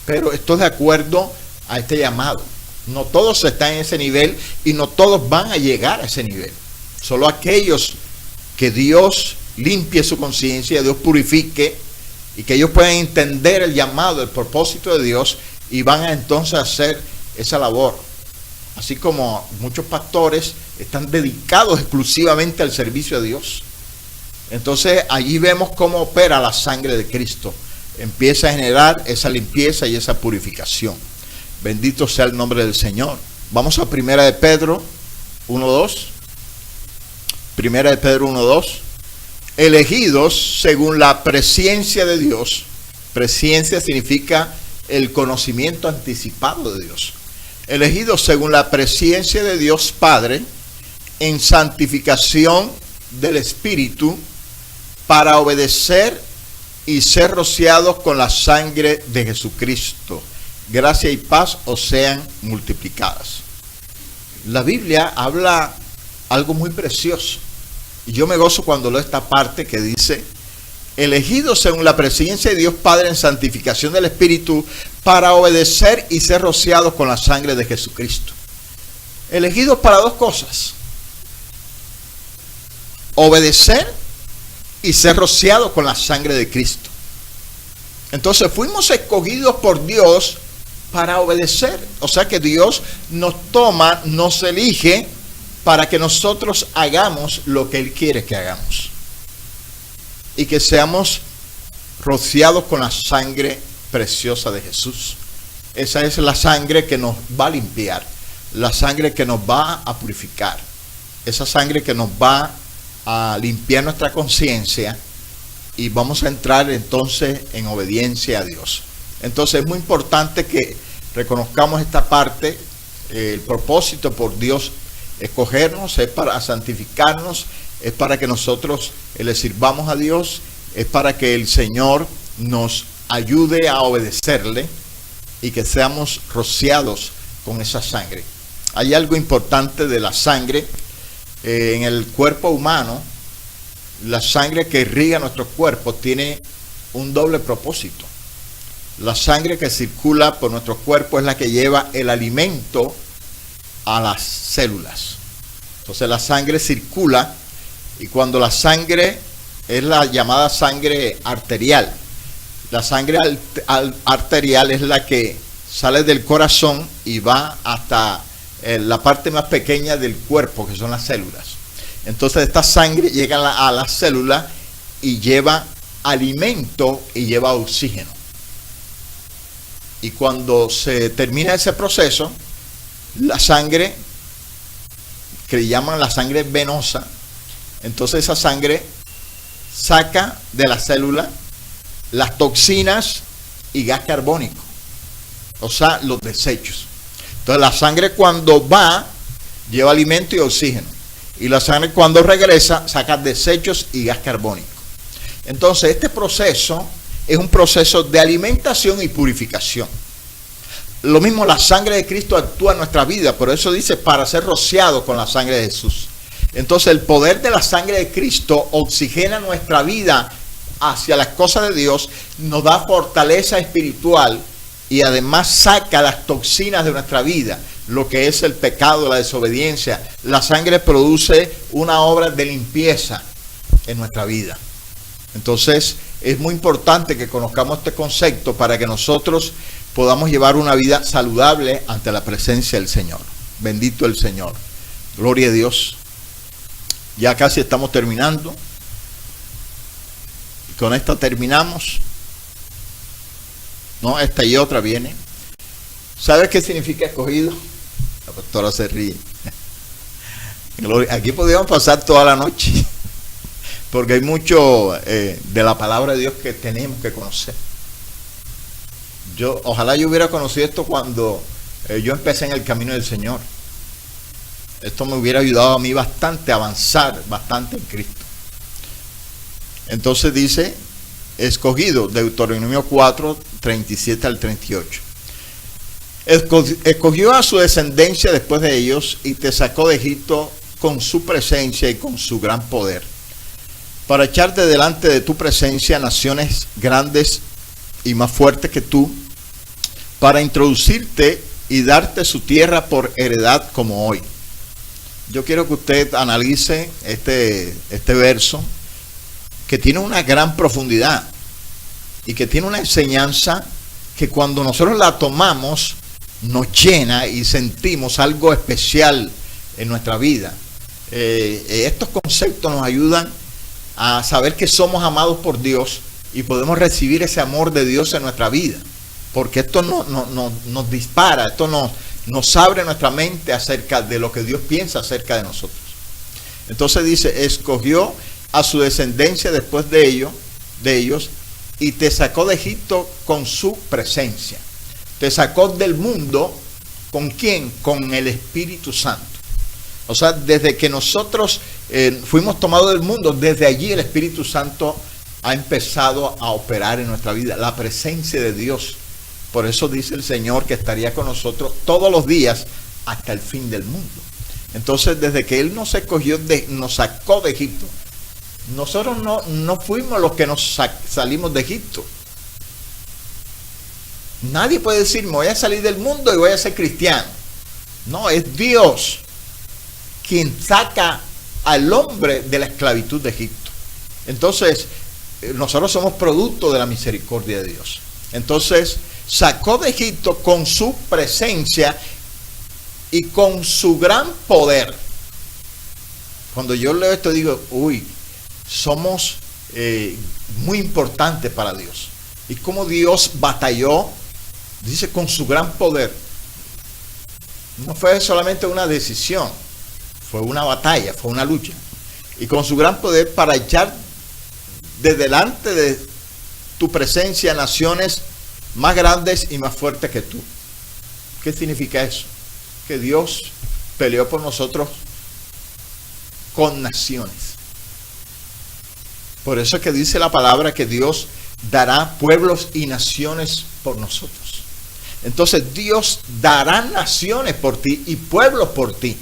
Pero esto es de acuerdo a este llamado. No todos están en ese nivel y no todos van a llegar a ese nivel. Solo aquellos que Dios limpie su conciencia, Dios purifique y que ellos puedan entender el llamado, el propósito de Dios, y van a entonces hacer esa labor. Así como muchos pastores están dedicados exclusivamente al servicio a Dios. Entonces allí vemos cómo opera la sangre de Cristo. Empieza a generar esa limpieza y esa purificación. Bendito sea el nombre del Señor. Vamos a Primera de Pedro 1:2. Primera de Pedro 1:2. Elegidos según la presciencia de Dios. Presciencia significa el conocimiento anticipado de Dios. Elegidos según la presciencia de Dios Padre, en santificación del Espíritu, para obedecer y ser rociados con la sangre de Jesucristo. Gracia y paz os sean multiplicadas. La Biblia habla algo muy precioso. Y yo me gozo cuando leo esta parte que dice, elegidos según la presciencia de Dios Padre en santificación del Espíritu, para obedecer y ser rociados con la sangre de Jesucristo. Elegidos para dos cosas: obedecer y ser rociados con la sangre de Cristo. Entonces fuimos escogidos por Dios para obedecer. O sea que Dios nos toma, nos elige para que nosotros hagamos lo que Él quiere que hagamos. Y que seamos rociados con la sangre preciosa de Jesús. Esa es la sangre que nos va a limpiar. La sangre que nos va a purificar. Esa sangre que nos va a limpiar nuestra conciencia y vamos a entrar entonces en obediencia a Dios. Entonces es muy importante que reconozcamos esta parte. El propósito por Dios escogernos es para santificarnos, es para que nosotros le sirvamos a Dios, es para que el Señor nos ayude a obedecerle y que seamos rociados con esa sangre. Hay algo importante de la sangre en el cuerpo humano. La sangre que irriga nuestro cuerpo tiene un doble propósito. La sangre que circula por nuestro cuerpo es la que lleva el alimento a las células. Entonces la sangre circula, y cuando la sangre es la llamada sangre arterial, la sangre arterial es la que sale del corazón y va hasta la parte más pequeña del cuerpo, que son las células. Entonces esta sangre llega a la célula y lleva alimento y lleva oxígeno. Y cuando se termina ese proceso, la sangre, que le llaman la sangre venosa, entonces esa sangre saca de la célula las toxinas y gas carbónico, o sea, los desechos. Entonces la sangre cuando va, lleva alimento y oxígeno. Y la sangre cuando regresa, saca desechos y gas carbónico. Entonces este proceso es un proceso de alimentación y purificación. Lo mismo la sangre de Cristo actúa en nuestra vida, por eso dice para ser rociado con la sangre de Jesús. Entonces el poder de la sangre de Cristo oxigena nuestra vida hacia las cosas de Dios, nos da fortaleza espiritual y además saca las toxinas de nuestra vida, lo que es el pecado, la desobediencia. La sangre produce una obra de limpieza en nuestra vida. Entonces es muy importante que conozcamos este concepto para que nosotros podamos llevar una vida saludable ante la presencia del Señor. Bendito el Señor. Gloria a Dios. Ya casi estamos terminando. Y con esta terminamos. No, esta y otra viene. ¿Sabes qué significa escogido? La pastora se ríe. Aquí podríamos pasar toda la noche. Porque hay mucho de la palabra de Dios que tenemos que conocer. Ojalá yo hubiera conocido esto cuando yo empecé en el camino del Señor. Esto me hubiera ayudado a mí bastante a avanzar, bastante en Cristo. Entonces dice, escogido, Deuteronomio 4, 37 al 38. Escogió a su descendencia después de ellos y te sacó de Egipto con su presencia y con su gran poder, para echarte delante de tu presencia naciones grandes y más fuertes que tú, para introducirte y darte su tierra por heredad como hoy. Yo quiero que usted analice este verso, que tiene una gran profundidad y que tiene una enseñanza que cuando nosotros la tomamos nos llena y sentimos algo especial en nuestra vida. Estos conceptos nos ayudan a saber que somos amados por Dios y podemos recibir ese amor de Dios en nuestra vida, porque esto nos dispara, esto nos abre nuestra mente acerca de lo que Dios piensa acerca de nosotros. Entonces dice, escogió a su descendencia después de ellos y te sacó de Egipto con su presencia. Te sacó del mundo, ¿con quién? Con el Espíritu Santo. O sea, desde que nosotros fuimos tomados del mundo, desde allí el Espíritu Santo ha empezado a operar en nuestra vida, la presencia de Dios. Por eso dice el Señor que estaría con nosotros todos los días hasta el fin del mundo. Entonces, desde que Él nos escogió, nos sacó de Egipto, nosotros no fuimos los que salimos de Egipto. Nadie puede decir, me voy a salir del mundo y voy a ser cristiano. No, es Dios quien saca al hombre de la esclavitud de Egipto. Entonces, nosotros somos producto de la misericordia de Dios. Entonces, sacó de Egipto con su presencia y con su gran poder. Cuando yo leo esto digo, somos muy importantes para Dios. Y como Dios batalló, dice, con su gran poder. No fue solamente una decisión, fue una batalla, fue una lucha. Y con su gran poder para echar de delante de tu presencia naciones más grandes y más fuertes que tú. ¿Qué significa eso? Que Dios peleó por nosotros con naciones. Por eso es que dice la palabra que Dios dará pueblos y naciones por nosotros. Entonces Dios dará naciones por ti y pueblos por ti.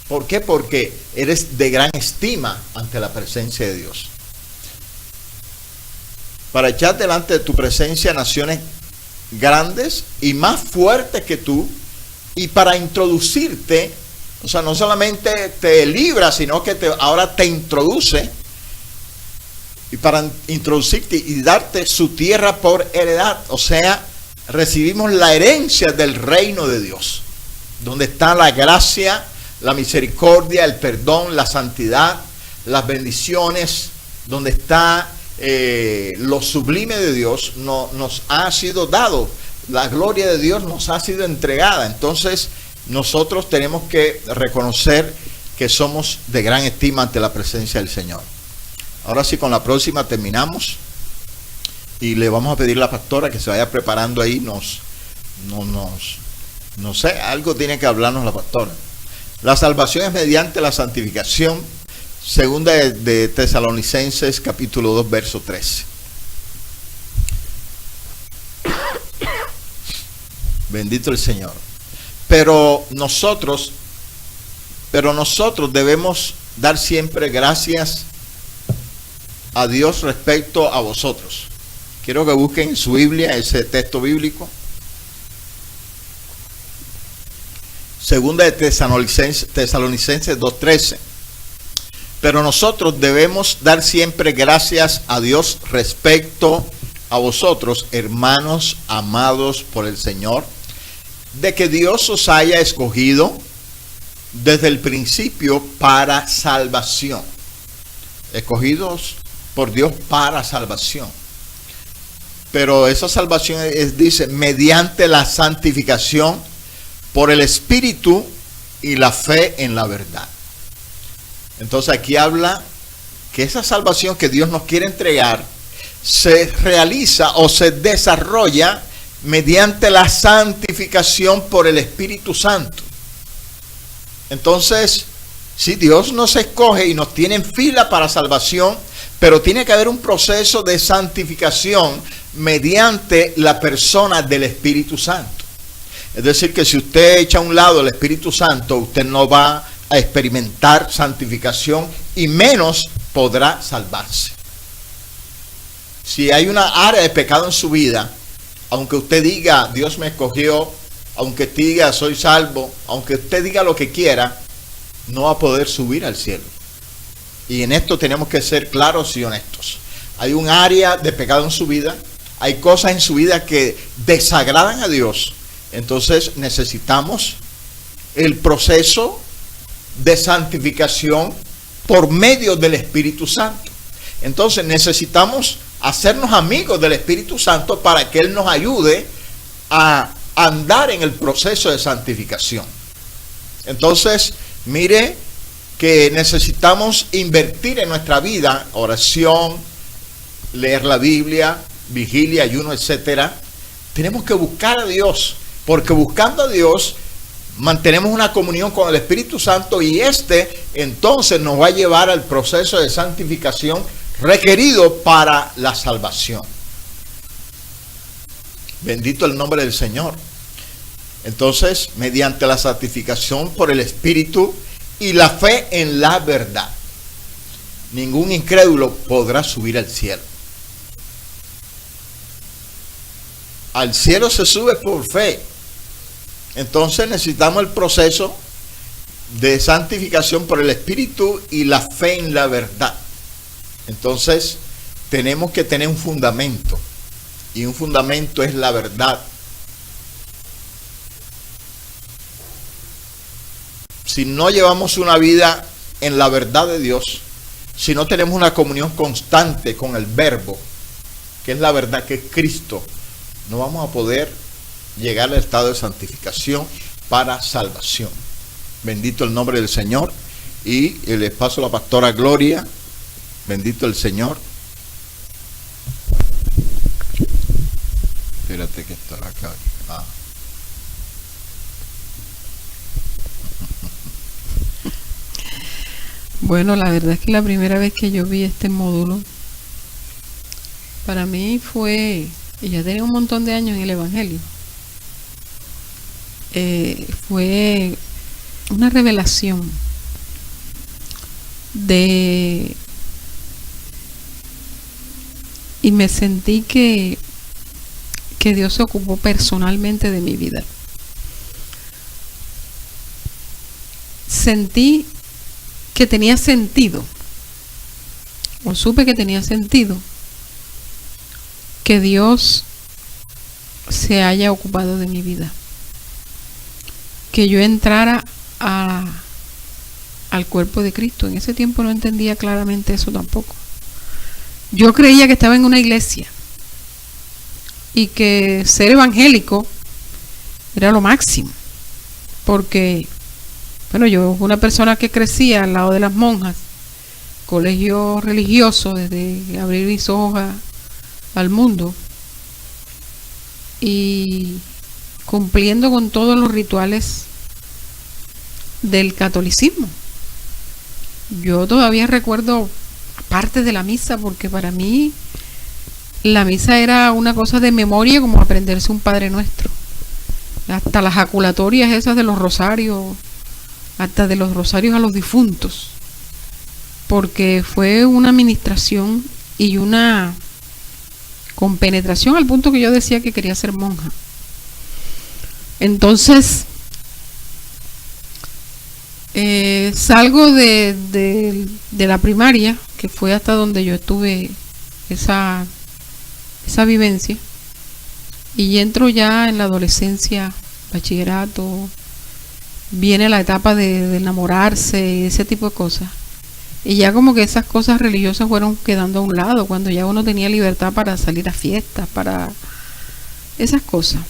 ¿Por qué? Porque eres de gran estima ante la presencia de Dios. Para echar delante de tu presencia naciones grandes y más fuertes que tú, y para introducirte, o sea, no solamente te libra, sino que ahora te introduce, y para introducirte y darte su tierra por heredad. O sea, recibimos la herencia del reino de Dios, donde está la gracia, la misericordia, el perdón, la santidad, las bendiciones, donde está lo sublime de Dios. Nos ha sido dado, la gloria de Dios nos ha sido entregada. Entonces nosotros tenemos que reconocer que somos de gran estima ante la presencia del Señor. Ahora sí, con la próxima terminamos y le vamos a pedir a la pastora que se vaya preparando ahí. No sé, algo tiene que hablarnos la pastora. La salvación es mediante la santificación. Segunda de Tesalonicenses capítulo 2 verso 13. Bendito el Señor. Pero nosotros debemos dar siempre gracias a Dios respecto a vosotros. Quiero que busquen en su Biblia ese texto bíblico. Segunda de Tesalonicenses 2:13. Pero nosotros debemos dar siempre gracias a Dios respecto a vosotros, hermanos amados por el Señor, de que Dios os haya escogido desde el principio para salvación. Escogidos por Dios para salvación. Pero esa salvación dice, mediante la santificación por el Espíritu y la fe en la verdad. Entonces aquí habla que esa salvación que Dios nos quiere entregar se realiza o se desarrolla mediante la santificación por el Espíritu Santo. Entonces, si Dios nos escoge y nos tiene en fila para salvación, pero tiene que haber un proceso de santificación mediante la persona del Espíritu Santo. Es decir, que si usted echa a un lado el Espíritu Santo, usted no va a experimentar santificación y menos podrá salvarse. Si hay una área de pecado en su vida, aunque usted diga Dios me escogió, aunque usted diga soy salvo, aunque usted diga lo que quiera, no va a poder subir al cielo. Y en esto tenemos que ser claros y honestos. Hay un área de pecado en su vida, hay cosas en su vida que desagradan a Dios. Entonces necesitamos el proceso de santificación por medio del Espíritu Santo. Entonces necesitamos hacernos amigos del Espíritu Santo para que Él nos ayude a andar en el proceso de santificación. Entonces, mire que necesitamos invertir en nuestra vida, oración, leer la Biblia, vigilia, ayuno, etcétera. Tenemos que buscar a Dios, porque buscando a Dios mantenemos una comunión con el Espíritu Santo y entonces nos va a llevar al proceso de santificación requerido para la salvación. Bendito el nombre del Señor. Entonces, mediante la santificación por el Espíritu y la fe en la verdad, ningún incrédulo podrá subir al cielo. Al cielo se sube por fe. Entonces necesitamos el proceso de santificación por el Espíritu y la fe en la verdad. Entonces tenemos que tener un fundamento, y un fundamento es la verdad. Si no llevamos una vida en la verdad de Dios, si no tenemos una comunión constante con el Verbo, que es la verdad, que es Cristo, no vamos a poder llegar al estado de santificación para salvación. Bendito el nombre del Señor. Y les paso a la pastora Gloria. Bendito el Señor. Bueno, la verdad es que la primera vez que yo vi este módulo, para mí fue, y ya tenía un montón de años en el Evangelio, fue una revelación y me sentí que Dios se ocupó personalmente de mi vida. Sentí que tenía sentido, o supe que tenía sentido, que Dios se haya ocupado de mi vida, que yo entrara al cuerpo de Cristo. En ese tiempo no entendía claramente eso tampoco. Yo creía que estaba en una iglesia y que ser evangélico era lo máximo, porque bueno, yo fui una persona que crecía al lado de las monjas, colegio religioso, desde abrir mis ojos al mundo, y cumpliendo con todos los rituales del catolicismo. Yo todavía recuerdo parte de la misa, porque para mí la misa era una cosa de memoria, como aprenderse un Padre Nuestro, hasta las jaculatorias esas de los rosarios, hasta de los rosarios a los difuntos, porque fue una administración y una compenetración al punto que yo decía que quería ser monja. Entonces salgo de la primaria, que fue hasta donde yo tuve esa vivencia, y entro ya en la adolescencia, bachillerato, viene la etapa de enamorarse y ese tipo de cosas, y ya como que esas cosas religiosas fueron quedando a un lado, cuando ya uno tenía libertad para salir a fiestas, para esas cosas.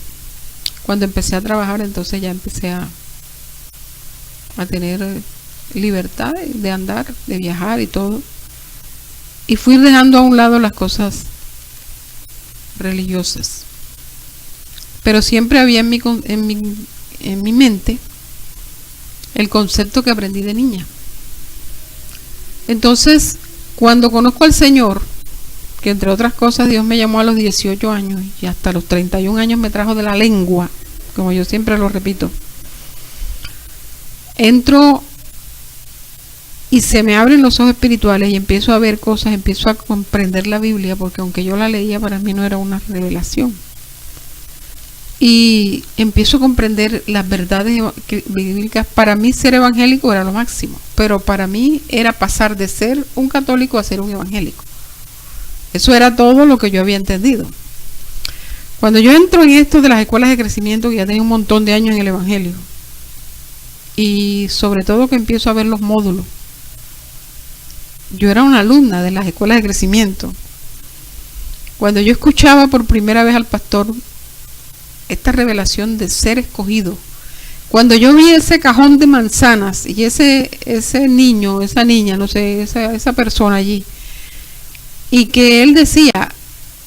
Cuando empecé a trabajar, entonces ya empecé a tener libertad de andar, de viajar y todo, y fui dejando a un lado las cosas religiosas, pero siempre había en mi mente el concepto que aprendí de niña. Entonces, cuando conozco al Señor, que entre otras cosas Dios me llamó a los 18 años y hasta los 31 años me trajo de la lengua, como yo siempre lo repito, entro y se me abren los ojos espirituales y empiezo a ver cosas, empiezo a comprender la Biblia, porque aunque yo la leía, para mí no era una revelación. Y empiezo a comprender las verdades bíblicas. Para mí ser evangélico era lo máximo, pero para mí era pasar de ser un católico a ser un evangélico. Eso era todo lo que yo había entendido. Cuando yo entro en esto de las escuelas de crecimiento, que ya tenía un montón de años en el evangelio, y sobre todo que empiezo a ver los módulos, yo era una alumna de las escuelas de crecimiento. Cuando yo escuchaba por primera vez al pastor esta revelación de ser escogido, cuando yo vi ese cajón de manzanas y ese niño, esa niña, no sé, esa persona allí, y que él decía,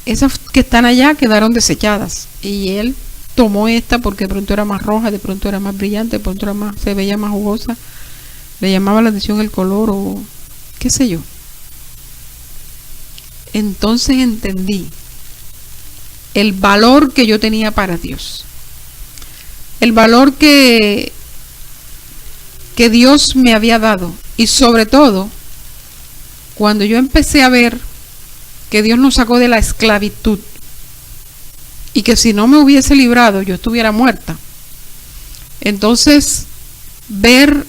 esas que están allá quedaron desechadas, y él tomó esta porque de pronto era más roja, de pronto era más brillante, de pronto se veía más jugosa, le llamaba la atención el color o qué sé yo. Entonces entendí el valor que yo tenía para Dios, el valor que Dios me había dado, y sobre todo cuando yo empecé a ver que Dios nos sacó de la esclavitud y que si no me hubiese librado yo estuviera muerta. Entonces ver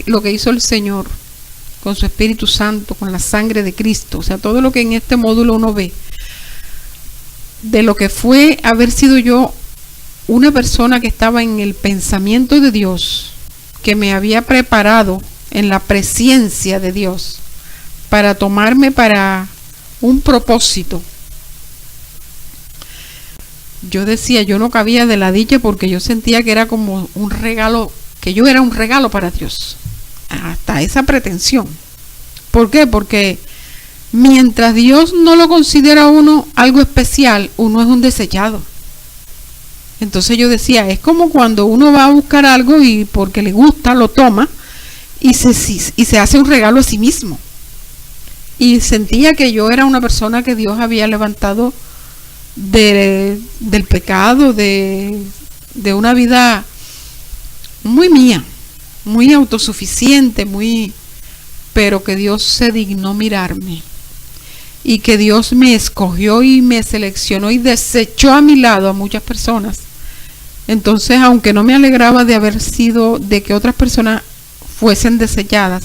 lo que hizo el Señor con su Espíritu Santo, con la sangre de Cristo, o sea, todo lo que en este módulo uno ve de lo que fue haber sido yo una persona que estaba en el pensamiento de Dios, que me había preparado en la presencia de Dios para tomarme para un propósito. Yo decía, yo no cabía de la dicha, porque yo sentía que era como un regalo, que yo era un regalo para Dios, hasta esa pretensión. ¿Por qué? Porque mientras Dios no lo considera a uno algo especial, uno es un desechado. Entonces yo decía, es como cuando uno va a buscar algo y porque le gusta lo toma, y se hace un regalo a sí mismo. Y sentía que yo era una persona que Dios había levantado del pecado, de una vida muy mía, muy autosuficiente, pero que Dios se dignó mirarme y que Dios me escogió y me seleccionó y desechó a mi lado a muchas personas. Entonces, aunque no me alegraba de que otras personas fuesen desechadas,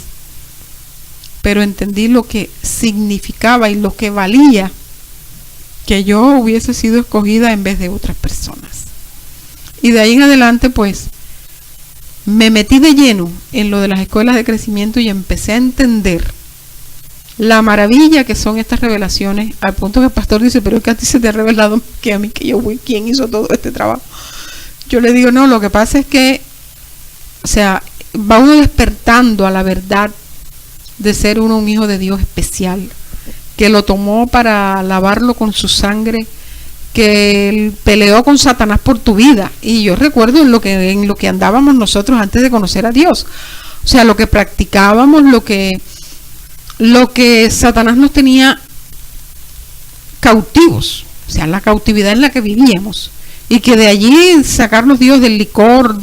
pero entendí lo que significaba y lo que valía que yo hubiese sido escogida en vez de otras personas. Y de ahí en adelante, pues, me metí de lleno en lo de las escuelas de crecimiento y empecé a entender la maravilla que son estas revelaciones, al punto que el pastor dice, pero es que a ti se te ha revelado que a mí, que yo fui quien hizo todo este trabajo. Yo le digo, no, lo que pasa es que, o sea, va uno despertando a la verdad de ser uno un hijo de Dios especial, que lo tomó para lavarlo con su sangre, que él peleó con Satanás por tu vida. Y yo recuerdo en lo que andábamos nosotros antes de conocer a Dios, o sea, lo que practicábamos, lo que Satanás nos tenía cautivos, o sea, la cautividad en la que vivíamos, y que de allí sacarnos Dios del licor,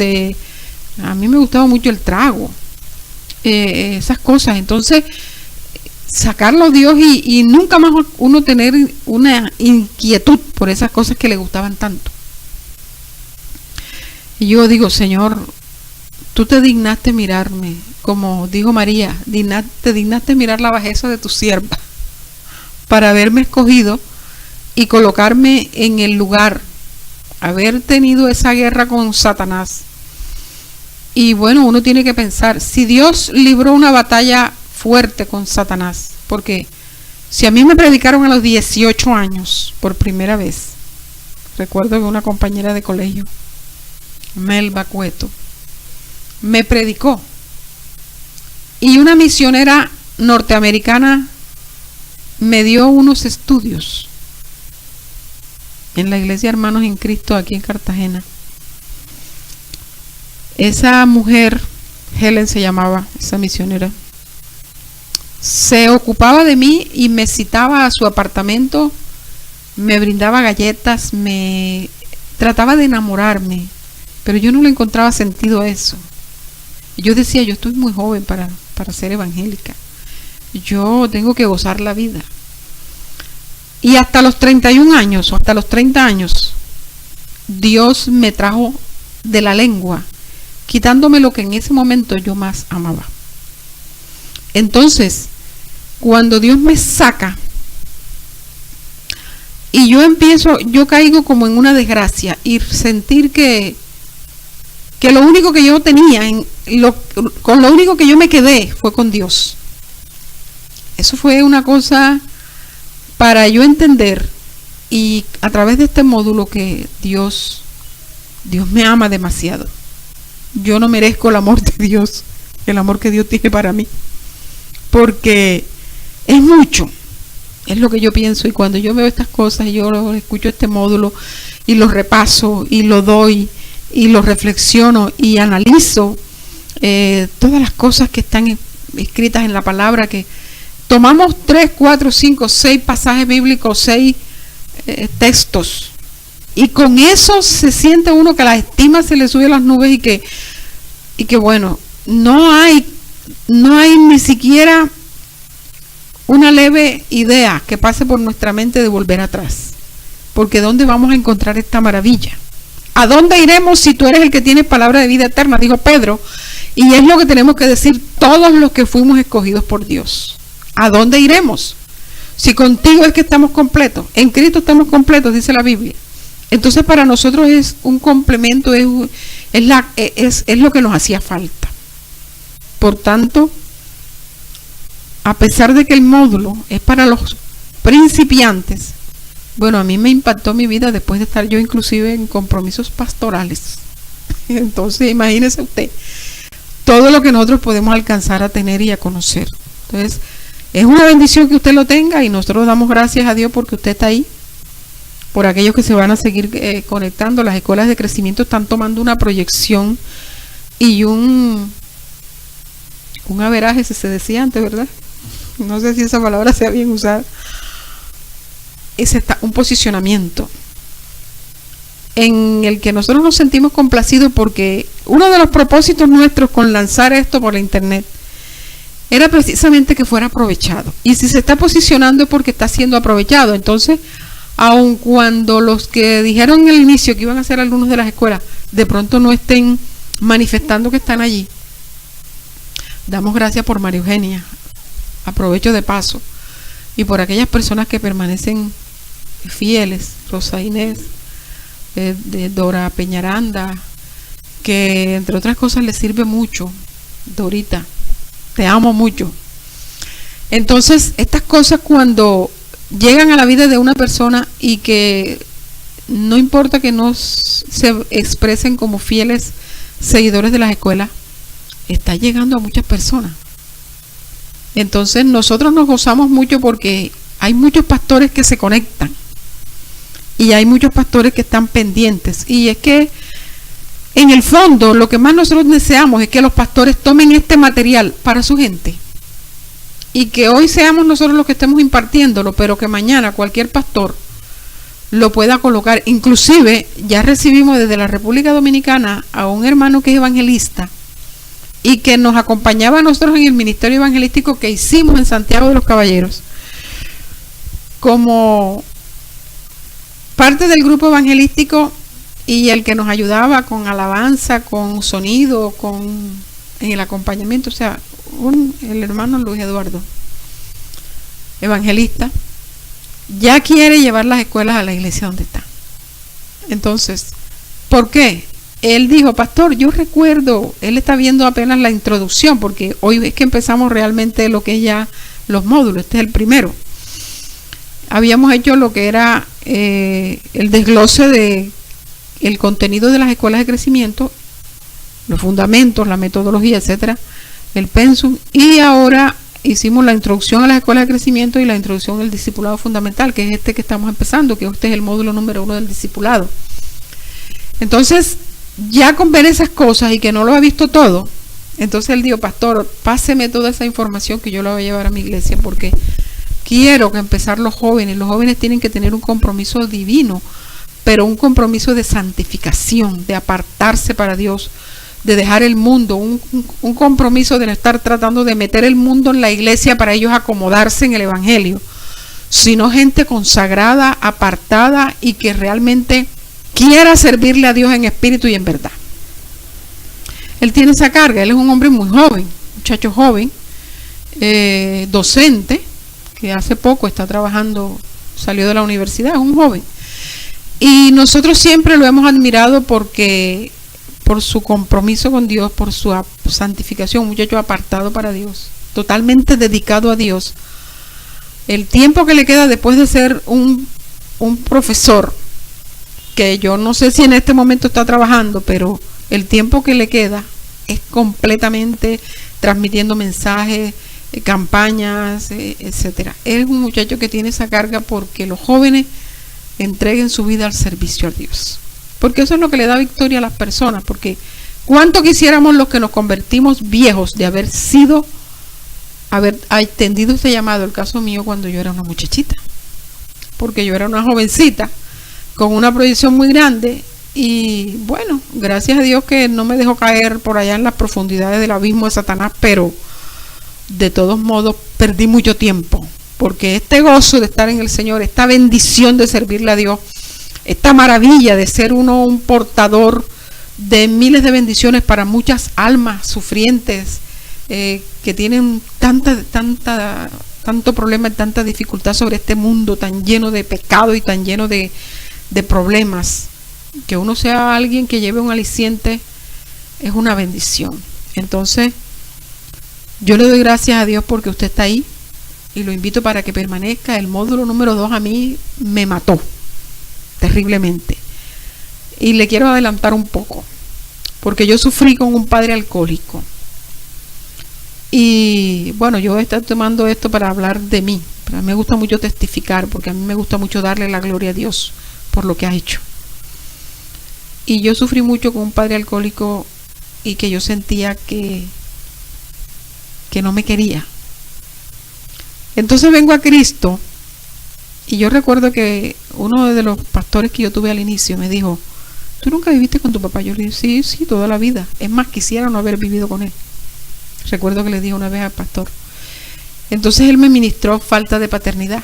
a mí me gustaba mucho el trago, esas cosas. Entonces sacarlo Dios y nunca más uno tener una inquietud por esas cosas que le gustaban tanto. Y yo digo, Señor, tú te dignaste mirarme, como dijo María, te dignaste mirar la bajeza de tu sierva para haberme escogido y colocarme en el lugar, haber tenido esa guerra con Satanás. Y bueno, uno tiene que pensar, si Dios libró una batalla fuerte con Satanás, porque si a mí me predicaron a los 18 años por primera vez, recuerdo que una compañera de colegio, Melba Cueto, me predicó, y una misionera norteamericana me dio unos estudios en la iglesia Hermanos en Cristo aquí en Cartagena. Esa mujer, Helen se llamaba, esa misionera, se ocupaba de mí y me citaba a su apartamento, me brindaba galletas, me trataba de enamorarme, pero yo no le encontraba sentido a eso. Yo decía, yo estoy muy joven para ser evangélica, yo tengo que gozar la vida. Y hasta los 31 años o hasta los 30 años, Dios me trajo de la lengua, quitándome lo que en ese momento yo más amaba. Entonces, cuando Dios me saca y yo caigo como en una desgracia y sentir que lo único que yo tenía, con lo único que yo me quedé fue con Dios. Eso fue una cosa para yo entender, y a través de este módulo, que Dios me ama demasiado. Yo no merezco el amor de Dios, el amor que Dios tiene para mí, porque es mucho, es lo que yo pienso. Y cuando yo veo estas cosas, yo escucho este módulo y lo repaso y lo doy y lo reflexiono y analizo todas las cosas que están escritas en la palabra, que tomamos 3, 4, 5, 6 pasajes bíblicos, 6 textos, y con eso se siente uno que la estima se le sube a las nubes, y que bueno, no hay ni siquiera una leve idea que pase por nuestra mente de volver atrás, porque ¿dónde vamos a encontrar esta maravilla? ¿A dónde iremos si tú eres el que tiene palabra de vida eterna?, dijo Pedro, y es lo que tenemos que decir todos los que fuimos escogidos por Dios. ¿A dónde iremos? Si contigo es que estamos completos, en Cristo estamos completos, dice la Biblia. Entonces para nosotros es un complemento, es lo que nos hacía falta. Por tanto, a pesar de que el módulo es para los principiantes, bueno, a mí me impactó mi vida después de estar yo inclusive en compromisos pastorales. Entonces imagínese usted todo lo que nosotros podemos alcanzar a tener y a conocer. Entonces es una bendición que usted lo tenga, y nosotros damos gracias a Dios porque usted está ahí. Por aquellos que se van a seguir conectando, las escuelas de crecimiento están tomando una proyección y una un averaje, se decía antes, ¿verdad? No sé si esa palabra sea bien usada. Un posicionamiento en el que nosotros nos sentimos complacidos, porque uno de los propósitos nuestros con lanzar esto por la internet era precisamente que fuera aprovechado, y si se está posicionando es porque está siendo aprovechado. Entonces, aun cuando los que dijeron en el inicio que iban a ser alumnos de las escuelas de pronto no estén manifestando que están allí, damos gracias por María Eugenia, aprovecho de paso, y por aquellas personas que permanecen fieles, Rosa Inés, de Dora Peñaranda, que entre otras cosas le sirve mucho. Dorita, te amo mucho. Entonces, estas cosas cuando llegan a la vida de una persona, y que no importa que no se expresen como fieles seguidores de las escuelas, está llegando a muchas personas. Entonces nosotros nos gozamos mucho porque hay muchos pastores que se conectan y hay muchos pastores que están pendientes, y es que en el fondo lo que más nosotros deseamos es que los pastores tomen este material para su gente, y que hoy seamos nosotros los que estemos impartiéndolo, pero que mañana cualquier pastor lo pueda colocar. Inclusive ya recibimos desde la República Dominicana a un hermano que es evangelista y que nos acompañaba a nosotros en el ministerio evangelístico que hicimos en Santiago de los Caballeros, como parte del grupo evangelístico, y el que nos ayudaba con alabanza, con sonido, en el acompañamiento, o sea, el hermano Luis Eduardo, evangelista, ya quiere llevar las escuelas a la iglesia donde está. Entonces, ¿por qué? Él dijo, pastor, yo recuerdo, él está viendo apenas la introducción, porque hoy es que empezamos realmente lo que es ya los módulos, este es el primero. Habíamos hecho lo que era el desglose de el contenido de las escuelas de crecimiento, los fundamentos, la metodología, etcétera, el pensum, y ahora hicimos la introducción a las escuelas de crecimiento y la introducción del discipulado fundamental, que es este que estamos empezando, que este es el módulo número 1 del discipulado. Entonces, ya con ver esas cosas y que no lo ha visto todo, entonces él dijo, pastor, páseme toda esa información que yo la voy a llevar a mi iglesia, porque quiero que empezar los jóvenes tienen que tener un compromiso divino, pero un compromiso de santificación, de apartarse para Dios, de dejar el mundo, un compromiso de no estar tratando de meter el mundo en la iglesia para ellos acomodarse en el evangelio, sino gente consagrada, apartada y que realmente quiera servirle a Dios en espíritu y en verdad. Él tiene esa carga, él es un hombre muy joven, muchacho joven, docente, que hace poco está trabajando, salió de la universidad, es un joven. Y nosotros siempre lo hemos admirado porque por su compromiso con Dios, por su santificación, un muchacho apartado para Dios, totalmente dedicado a Dios. El tiempo que le queda después de ser un profesor, que yo no sé si en este momento está trabajando, pero el tiempo que le queda es completamente transmitiendo mensajes, campañas, etcétera. Es un muchacho que tiene esa carga porque los jóvenes entreguen su vida al servicio a Dios, porque eso es lo que le da victoria a las personas. Porque cuánto quisiéramos los que nos convertimos viejos de haber atendido este llamado. El caso mío, cuando yo era una muchachita, porque yo era una jovencita con una proyección muy grande, y bueno, gracias a Dios que no me dejó caer por allá en las profundidades del abismo de Satanás, pero de todos modos perdí mucho tiempo, porque este gozo de estar en el Señor, esta bendición de servirle a Dios, esta maravilla de ser uno un portador de miles de bendiciones para muchas almas sufrientes, que tienen tanto problema y tanta dificultad sobre este mundo tan lleno de pecado y tan lleno de problemas, que uno sea alguien que lleve un aliciente es una bendición. Entonces yo le doy gracias a Dios porque usted está ahí, y lo invito para que permanezca. El módulo número 2 a mí me mató terriblemente, y le quiero adelantar un poco, porque yo sufrí con un padre alcohólico, y bueno, yo estoy tomando esto para hablar de mí, pero a mí me gusta mucho testificar, porque a mí me gusta mucho darle la gloria a Dios por lo que ha hecho. Y yo sufrí mucho con un padre alcohólico, y que yo sentía que que no me quería. Entonces vengo a Cristo y yo recuerdo que uno de los pastores que yo tuve al inicio me dijo: ¿tú nunca viviste con tu papá? Yo le dije: sí, toda la vida. Es más, quisiera no haber vivido con él. Recuerdo que le dije una vez al pastor. Entonces él me ministró falta de paternidad.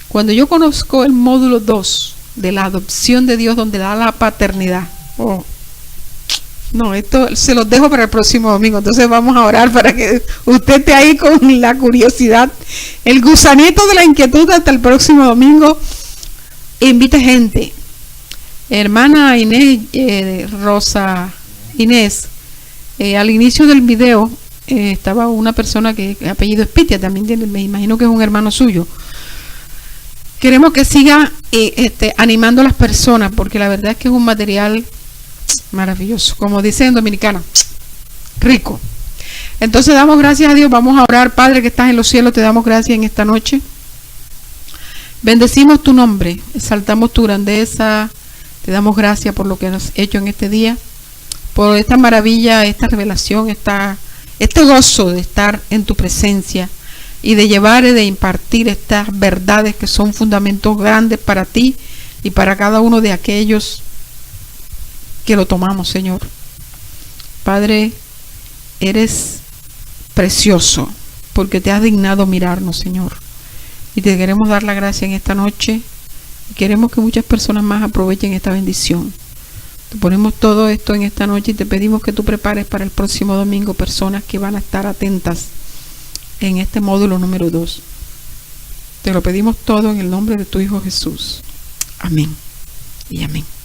Cuando yo conozco el módulo 2 de la adopción de Dios, donde da la paternidad, no, esto se los dejo para el próximo domingo. Entonces vamos a orar para que usted esté ahí con la curiosidad, el gusanito de la inquietud hasta el próximo domingo. Invite gente. Hermana Inés, Rosa Inés, al inicio del video estaba una persona que apellido Espitia, también me imagino que es un hermano suyo. Queremos que siga animando a las personas, porque la verdad es que es un material maravilloso, como dice en Dominicana, rico. Entonces damos gracias a Dios, vamos a orar. Padre que estás en los cielos, te damos gracias en esta noche. Bendecimos tu nombre, exaltamos tu grandeza, te damos gracias por lo que has hecho en este día, por esta maravilla, esta revelación, este gozo de estar en tu presencia y de llevar y de impartir estas verdades que son fundamentos grandes para ti y para cada uno de aquellos que lo tomamos, Señor. Padre, eres precioso porque te has dignado mirarnos, Señor, y te queremos dar la gracia en esta noche y queremos que muchas personas más aprovechen esta bendición. Te ponemos todo esto en esta noche y te pedimos que tú prepares para el próximo domingo personas que van a estar atentas en este módulo número 2. Te lo pedimos todo en el nombre de tu Hijo Jesús. Amén y amén.